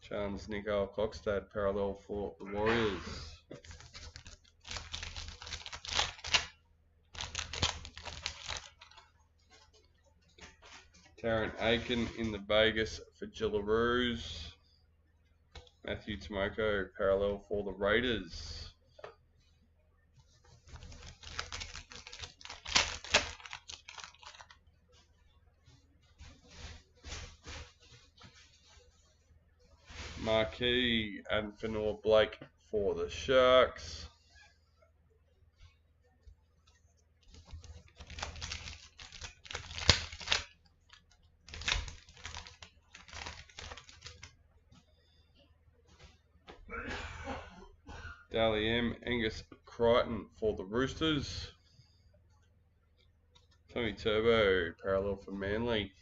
Chance Nico Cockstad parallel for the Warriors. Tarrant Aiken in the Vegas for Gillaroos. Matthew Tomoko parallel for the Raiders. Marquee and Fanor Blake for the Sharks. Dally M, Angus Crichton for the Roosters. Tommy Turbo parallel for Manly.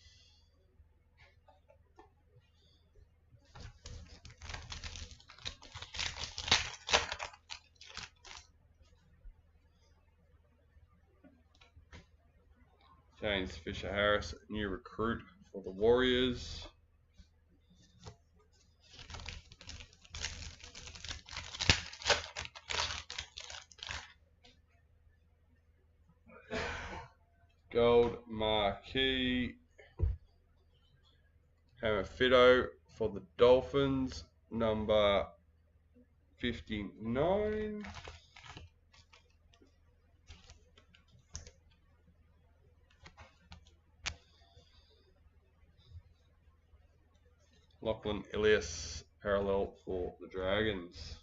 James Fisher-Harris, new recruit for the Warriors. Gold Marquee, Hammer Fido for the Dolphins, number 59. Lachlan Ilias parallel for the Dragons.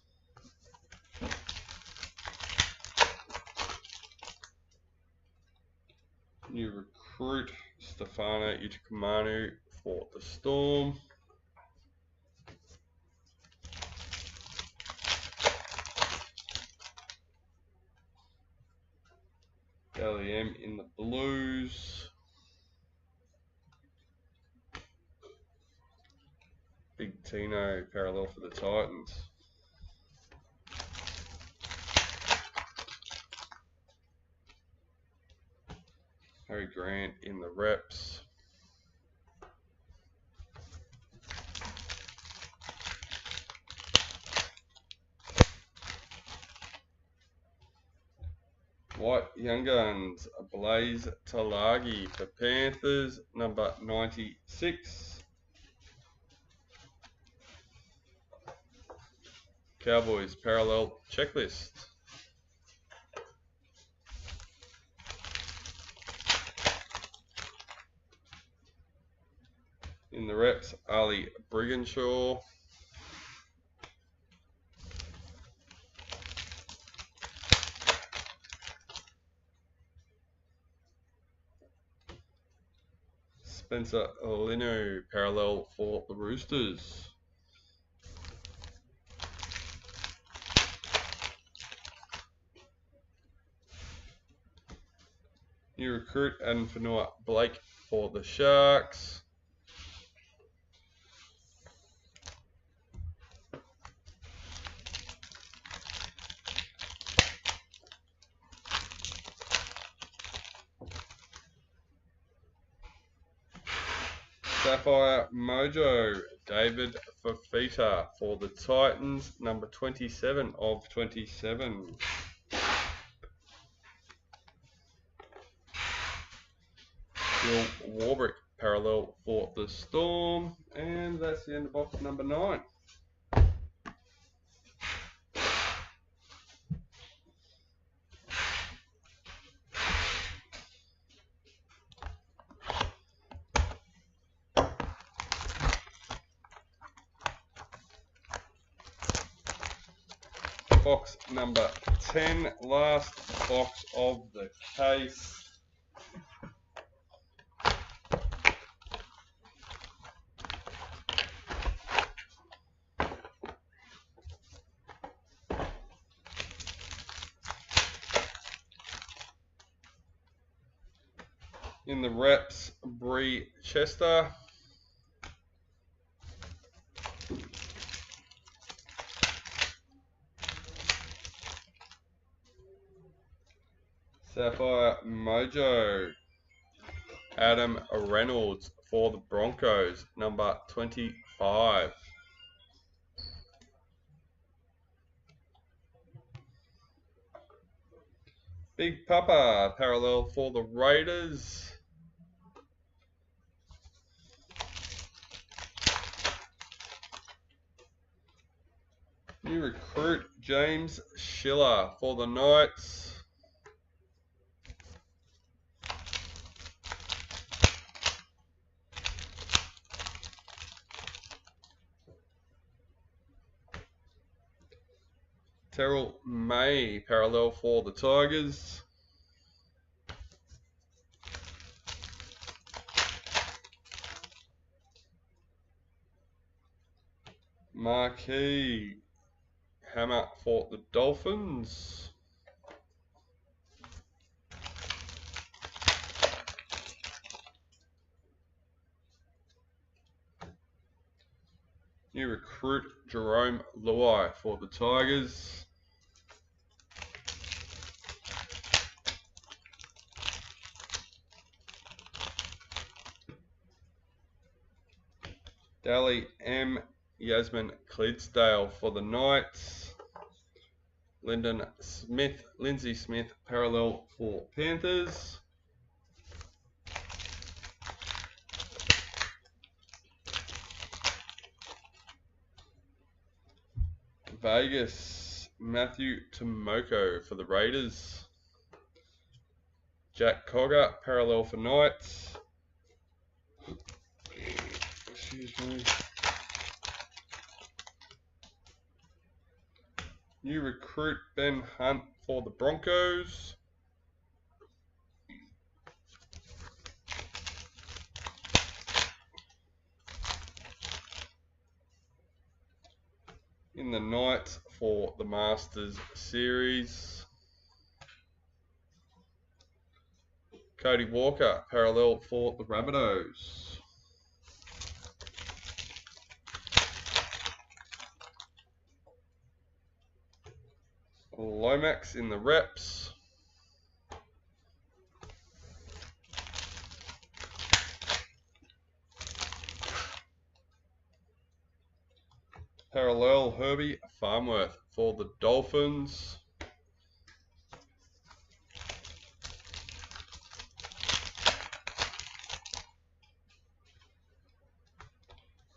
New recruit Stefano Utakamanu for the Storm. LEM in the Blues. Big Tino parallel for the Titans. Harry Grant in the Reps. White Young Guns, Blaze Talagi for Panthers, number 96. Cowboys parallel checklist. In the Reps, Ali Briganshaw. Spencer Lino parallel for the Roosters. New recruit Adam Fanua Blake for the Sharks. Sapphire Mojo, David Fafita for the Titans, number 27 of 27. Bill Warbrick parallel for the Storm, and that's the end of box number 9. Box number 10, last box of the case. In the Reps, Bree Chester. Sapphire Mojo. Adam Reynolds for the Broncos, number 25. Big Papa parallel for the Raiders. New recruit James Schiller for the Knights. Daryl May parallel for the Tigers. Marquee Hammer for the Dolphins. New recruit Jerome Luai for the Tigers. Dally M. Yasmin Clydesdale for the Knights. Lindsay Smith parallel for Panthers. Vegas Matthew Tomoko for the Raiders. Jack Cogger parallel for Knights. Excuse me. New recruit Ben Hunt for the Broncos. In the Knights for the Masters Series. Cody Walker parallel for the Rabbitohs. Lomax in the reps. Parallel Herbie Farmworth for the Dolphins.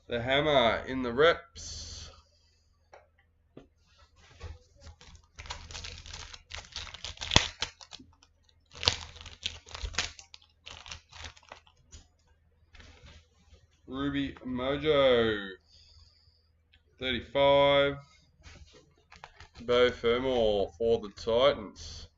The Hammer in the reps. Ruby Mojo 35. Bo Fermor for the Titans.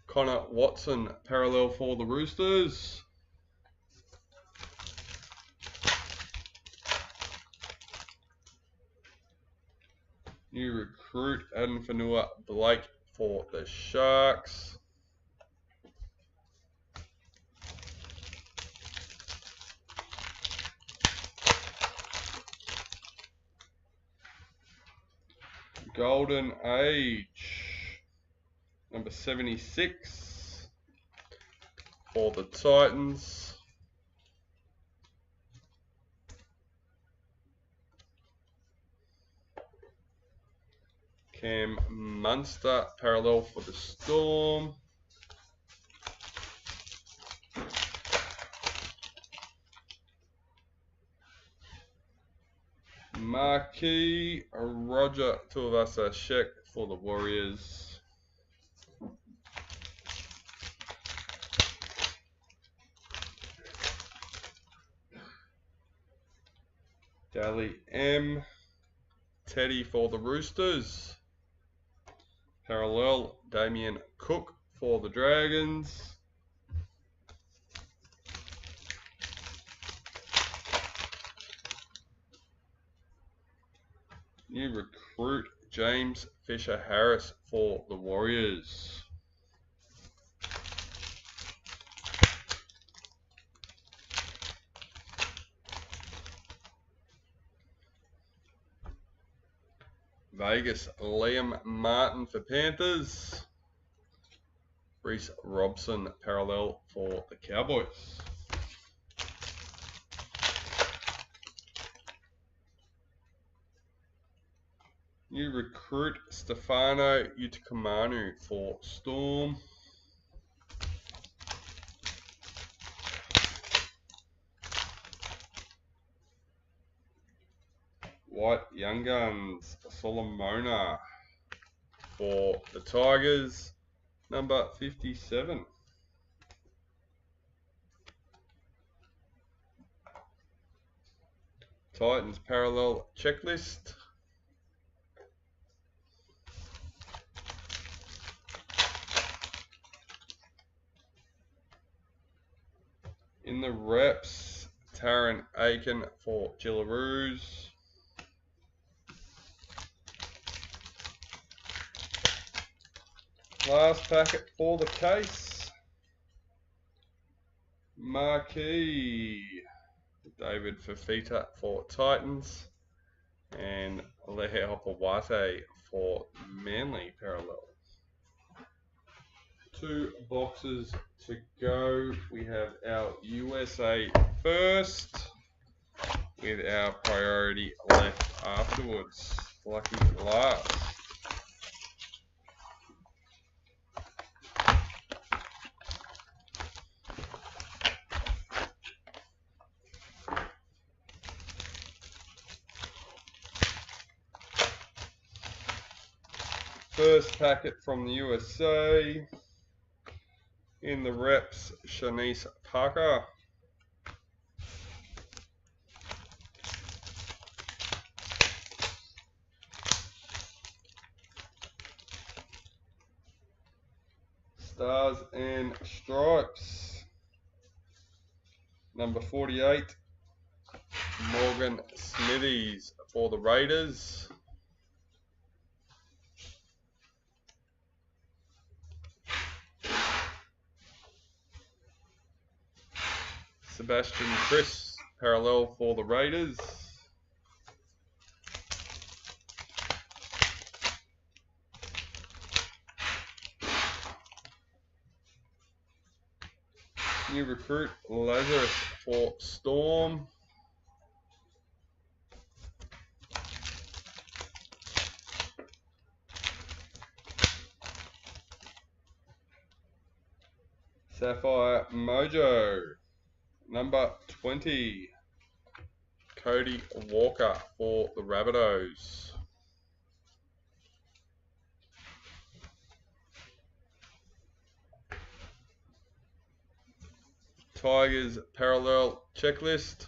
Connor Watson parallel for the Roosters. New recruit Adam Fanua Blake for the Sharks. Golden Age number 76 for the Titans. Cam Munster parallel for the Storm. Marquee Roger Tuivasa Sheck for the Warriors. Dally M. Teddy for the Roosters. Parallel Damien Cook for the Dragons. New recruit James Fisher Harris for the Warriors. Vegas, Liam Martin for Panthers. Reece Robson, parallel for the Cowboys. New recruit, Stefano Utakamanu for Storm. White Young Guns, Solomona for the Tigers, number 57. Titans parallel checklist. In the reps, Taron Aiken for Gillaroos. Last packet for the case. Marquee, David Fafita for Titans. And Lehe Hopawate for Manly parallel. 2 boxes to go. We have our USA first with our priority left afterwards. Lucky last. First packet from the USA. In the reps, Shanice Parker. Stars and Stripes. Number 48, Morgan Smithies for the Raiders. Sebastian Chris, parallel for the Raiders. New recruit, Lazarus for Storm. Sapphire Mojo, number 20, Cody Walker for the Rabbitohs. Tigers parallel checklist.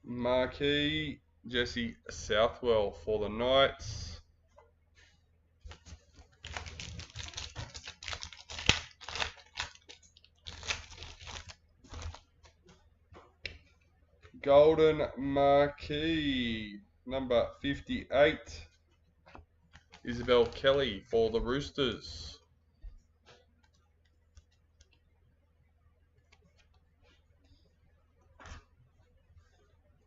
Marquee, Jesse Southwell for the Knights. Golden Marquee, number 58, Isabel Kelly for the Roosters.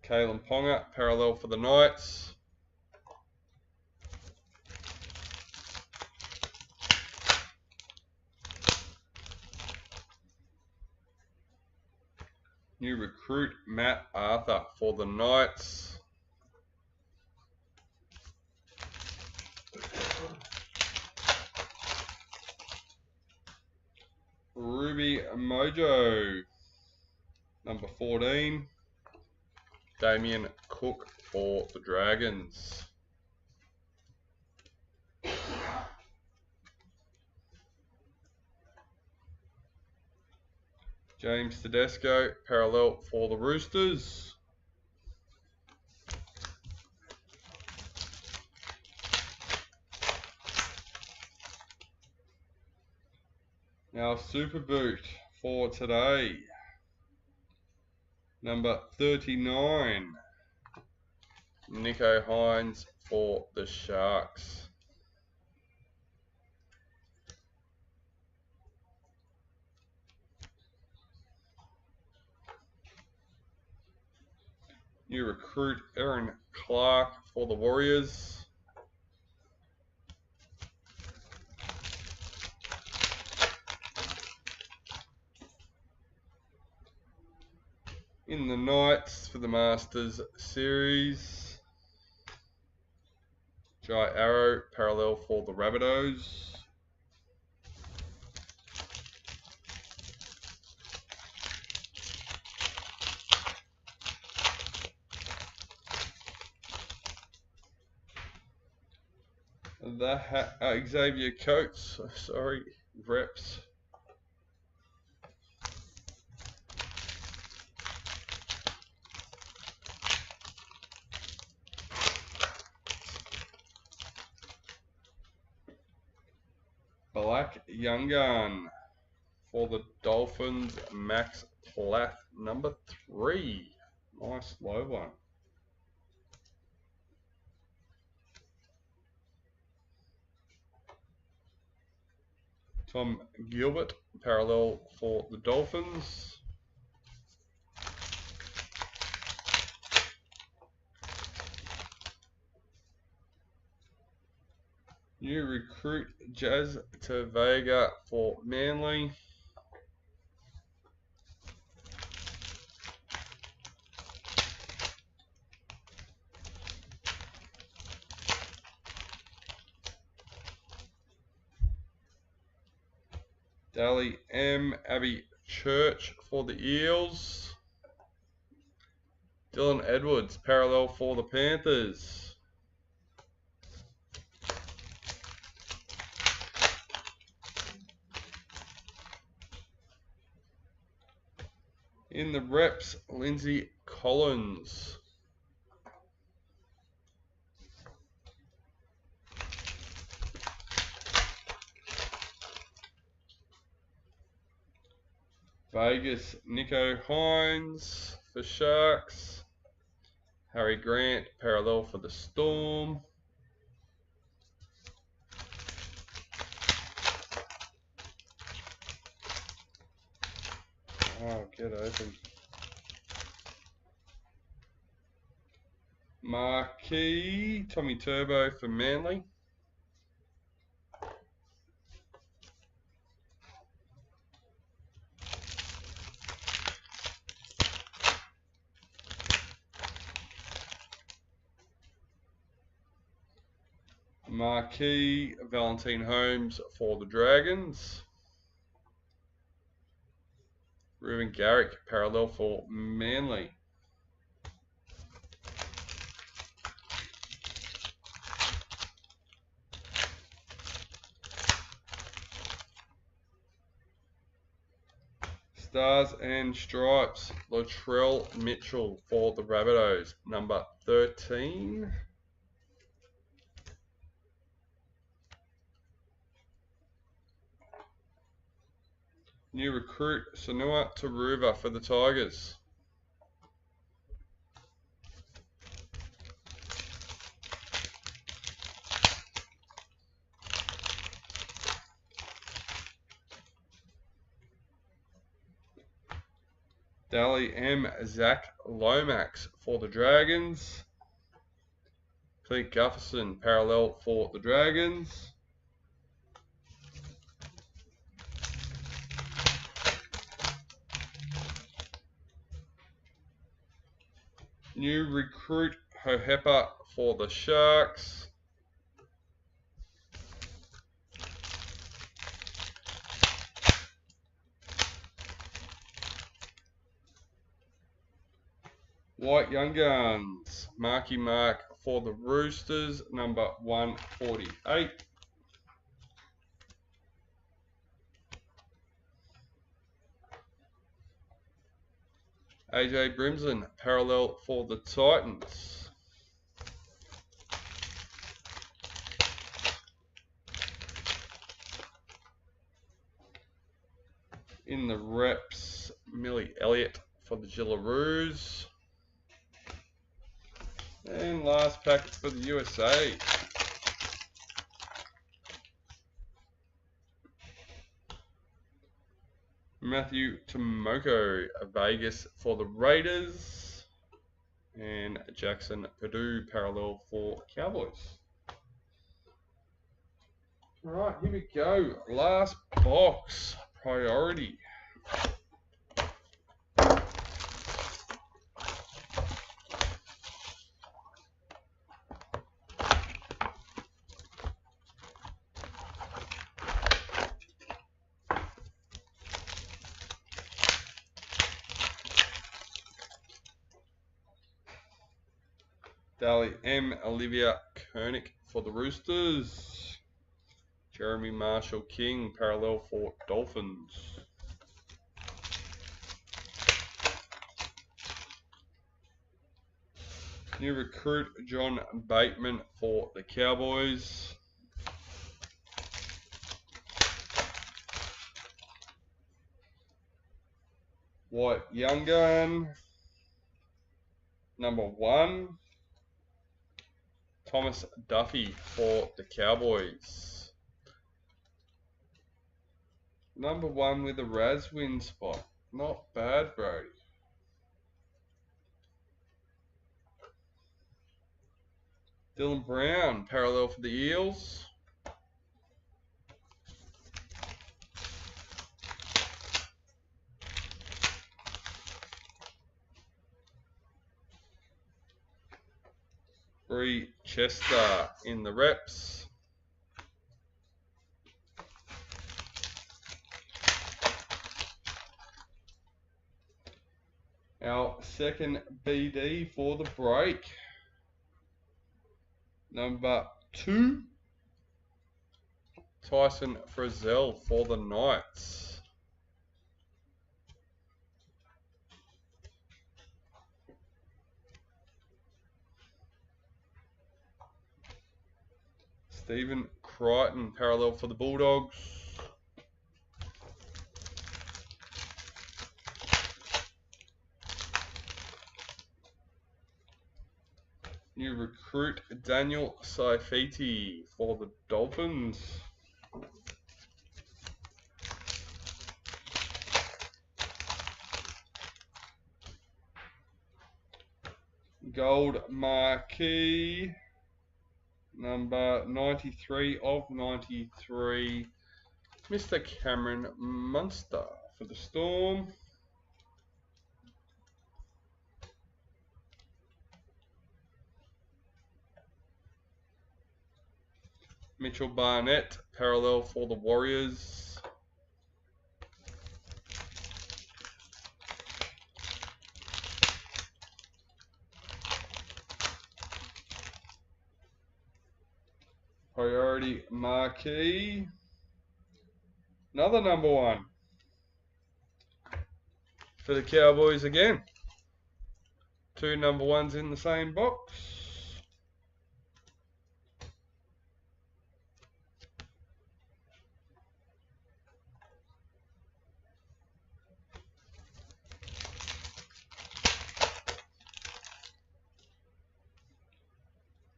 Kalen Ponga, parallel for the Knights. New recruit, Matt Arthur for the Knights. Ruby Mojo, number 14, Damien Cook for the Dragons. James Tedesco, parallel for the Roosters. Now Super Boot for today, number 39, Nico Hines for the Sharks. New recruit Aaron Clark for the Warriors. In the Knights for the Masters Series, Jai Arrow parallel for the Rabbitohs. Xavier Coates, sorry, reps. Black Young Gun for the Dolphins, Max Plath, number 3. Nice low one. Tom Gilbert, parallel for the Dolphins. New recruit Jazz Tavega for Manly. Dally M. Abby Church for the Eels. Dylan Edwards, parallel for the Panthers. In the reps, Lindsay Collins. Vegas, Nico Hines for Sharks. Harry Grant, parallel for the Storm. Oh, get open. Marquee, Tommy Turbo for Manly. Marquee, Valentine Holmes for the Dragons. Reuben Garrick, parallel for Manly. Stars and Stripes, Latrell Mitchell for the Rabbitohs, number 13. New recruit Sanua Taruva for the Tigers. Dally M. Zach Lomax for the Dragons. Clint Gufferson, parallel for the Dragons. New recruit Hohepa for the Sharks. White Young Guns, Marky Mark for the Roosters, number 148. AJ Brimson, parallel for the Titans. In the reps, Millie Elliott for the Gillaroos. And last packet for the USA. Matthew Tomoko, Vegas for the Raiders. And Jackson Purdue parallel for Cowboys. Alright, here we go. Last box. Priority. Daly M. Olivia Koenig for the Roosters. Jeremy Marshall King parallel for Dolphins. New recruit John Bateman for the Cowboys. White Young Gun. Number 1. Thomas Duffy for the Cowboys. Number 1 with a Razwin spot. Not bad, Brodie. Dylan Brown, parallel for the Eels. Bree Chester in the reps. Our second BD for the break. Number 2, Tyson Frizzell for the Knights. Stephen Crichton, parallel for the Bulldogs. New recruit Daniel Saifiti for the Dolphins. Gold marquee, number 93 of 93, Mr. Cameron Munster for the Storm. Mitchell Barnett, parallel for the Warriors. Priority marquee. Another number 1 for the Cowboys again. 2 number 1s in the same box.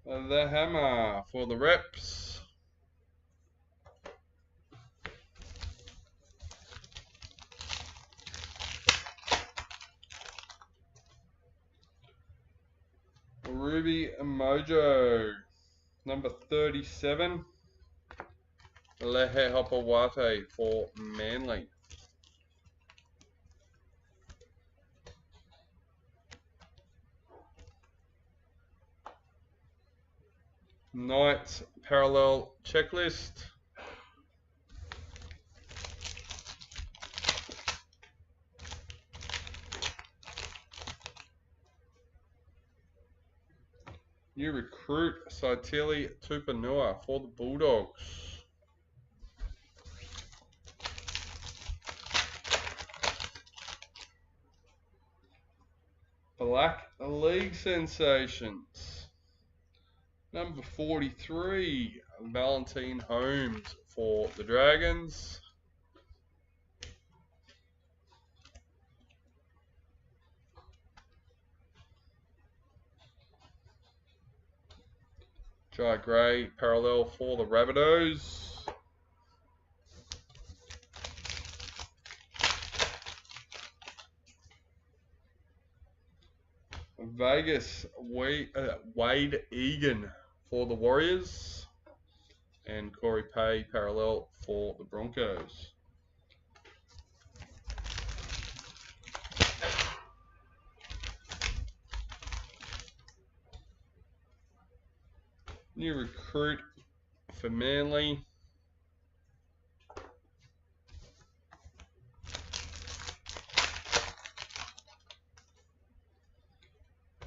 The hammer for the reps. Ruby Mojo, number 37. Lehe Hopawate for Manly. Knights parallel checklist. New recruit Saitili Tupanua for the Bulldogs. Black League sensations. Number 43, Valentine Holmes for the Dragons. Jai Gray, parallel for the Rabbitohs. Vegas, Wade Egan for the Warriors. And Corey Pay parallel for the Broncos. New recruit for Manly.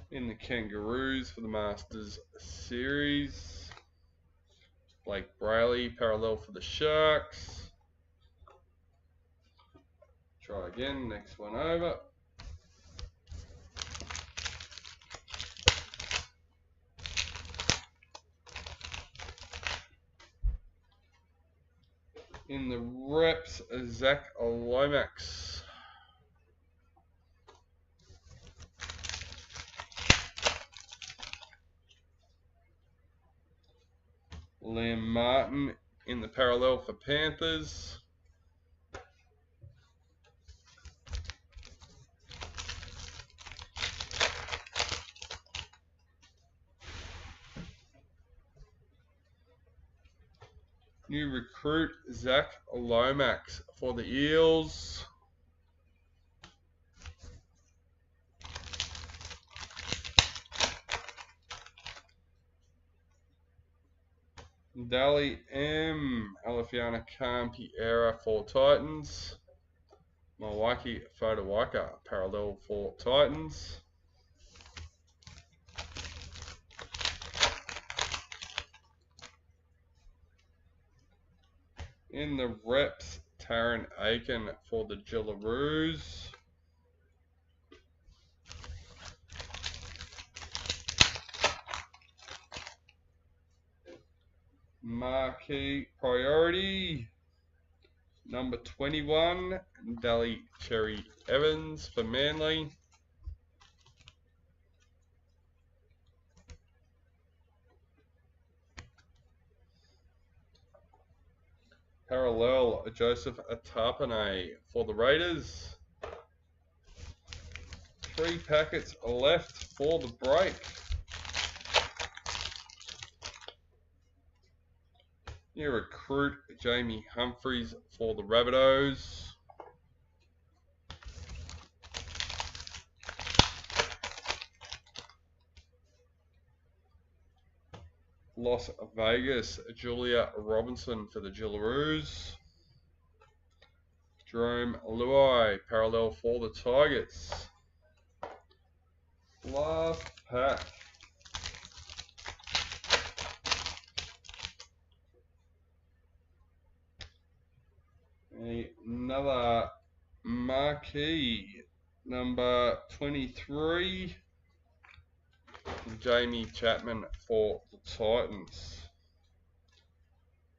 In the Kangaroos for the Masters Series. Blake Brayley parallel for the Sharks. Try again, next one over. In the reps, Zach Lomax. Liam Martin in the parallel for Panthers. New recruit, Zach Lomax for the Eels. Dali M. Alifiana Campiera for Titans. Mawaki Fodawaika parallel for Titans. In the reps, Taryn Aiken for the Jillaroos. Marquee Priority, number 21, Dally Cherry Evans for Manly. Parallel, Joseph Atapane for the Raiders. 3 packets left for the break. New recruit, Jamie Humphries for the Rabbitohs. Las Vegas, Julia Robinson for the Jillaroos. Jerome Luai, parallel for the Tigers. Last pack. Another marquee, number 23, Jamie Chapman for the Titans.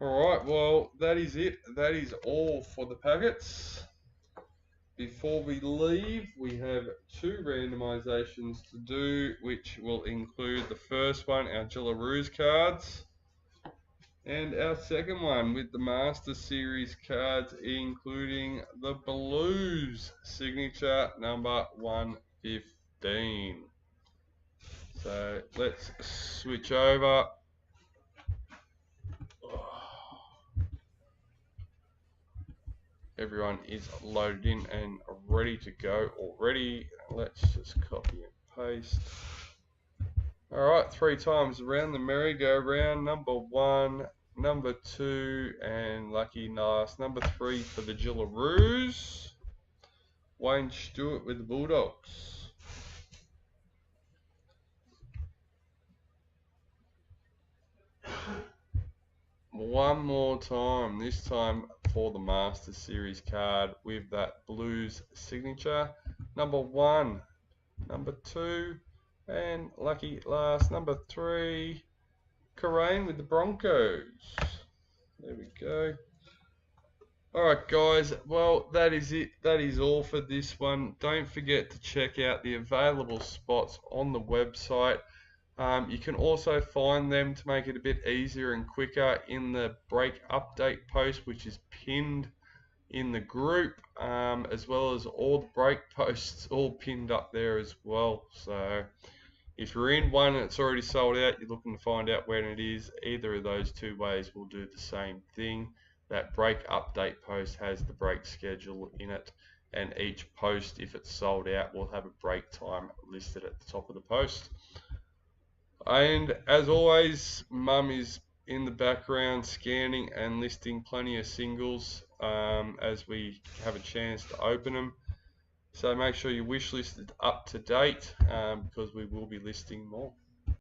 Alright, well, that is it. That is all for the packets. Before we leave, we have 2 randomizations to do, which will include the first one, our Jillaroos cards, and our second one with the Master Series cards, including the Blues signature number 115. So let's switch over. Everyone is loaded in and ready to go already. Let's just copy and paste. Alright, 3 times around the merry-go-round. Number 1, number 2, and lucky last, number 3 for the Jillaroos. Wayne Stewart with the Bulldogs. One more time, this time for the Master Series card with that Blues signature. Number 1, number 2, and lucky last, number 3, Korain with the Broncos. There we go. Alright guys, well that is it. That is all for this one. Don't forget to check out the available spots on the website. You can also find them to make it a bit easier and quicker in the break update post, which is pinned in the group, as well as all the break posts all pinned up there as well. So if you're in one and it's already sold out, you're looking to find out when it is, either of those two ways will do the same thing. That break update post has the break schedule in it, and each post, if it's sold out, will have a break time listed at the top of the post. And as always, Mum is in the background scanning and listing plenty of singles as we have a chance to open them. So make sure your wish list is up to date because we will be listing more.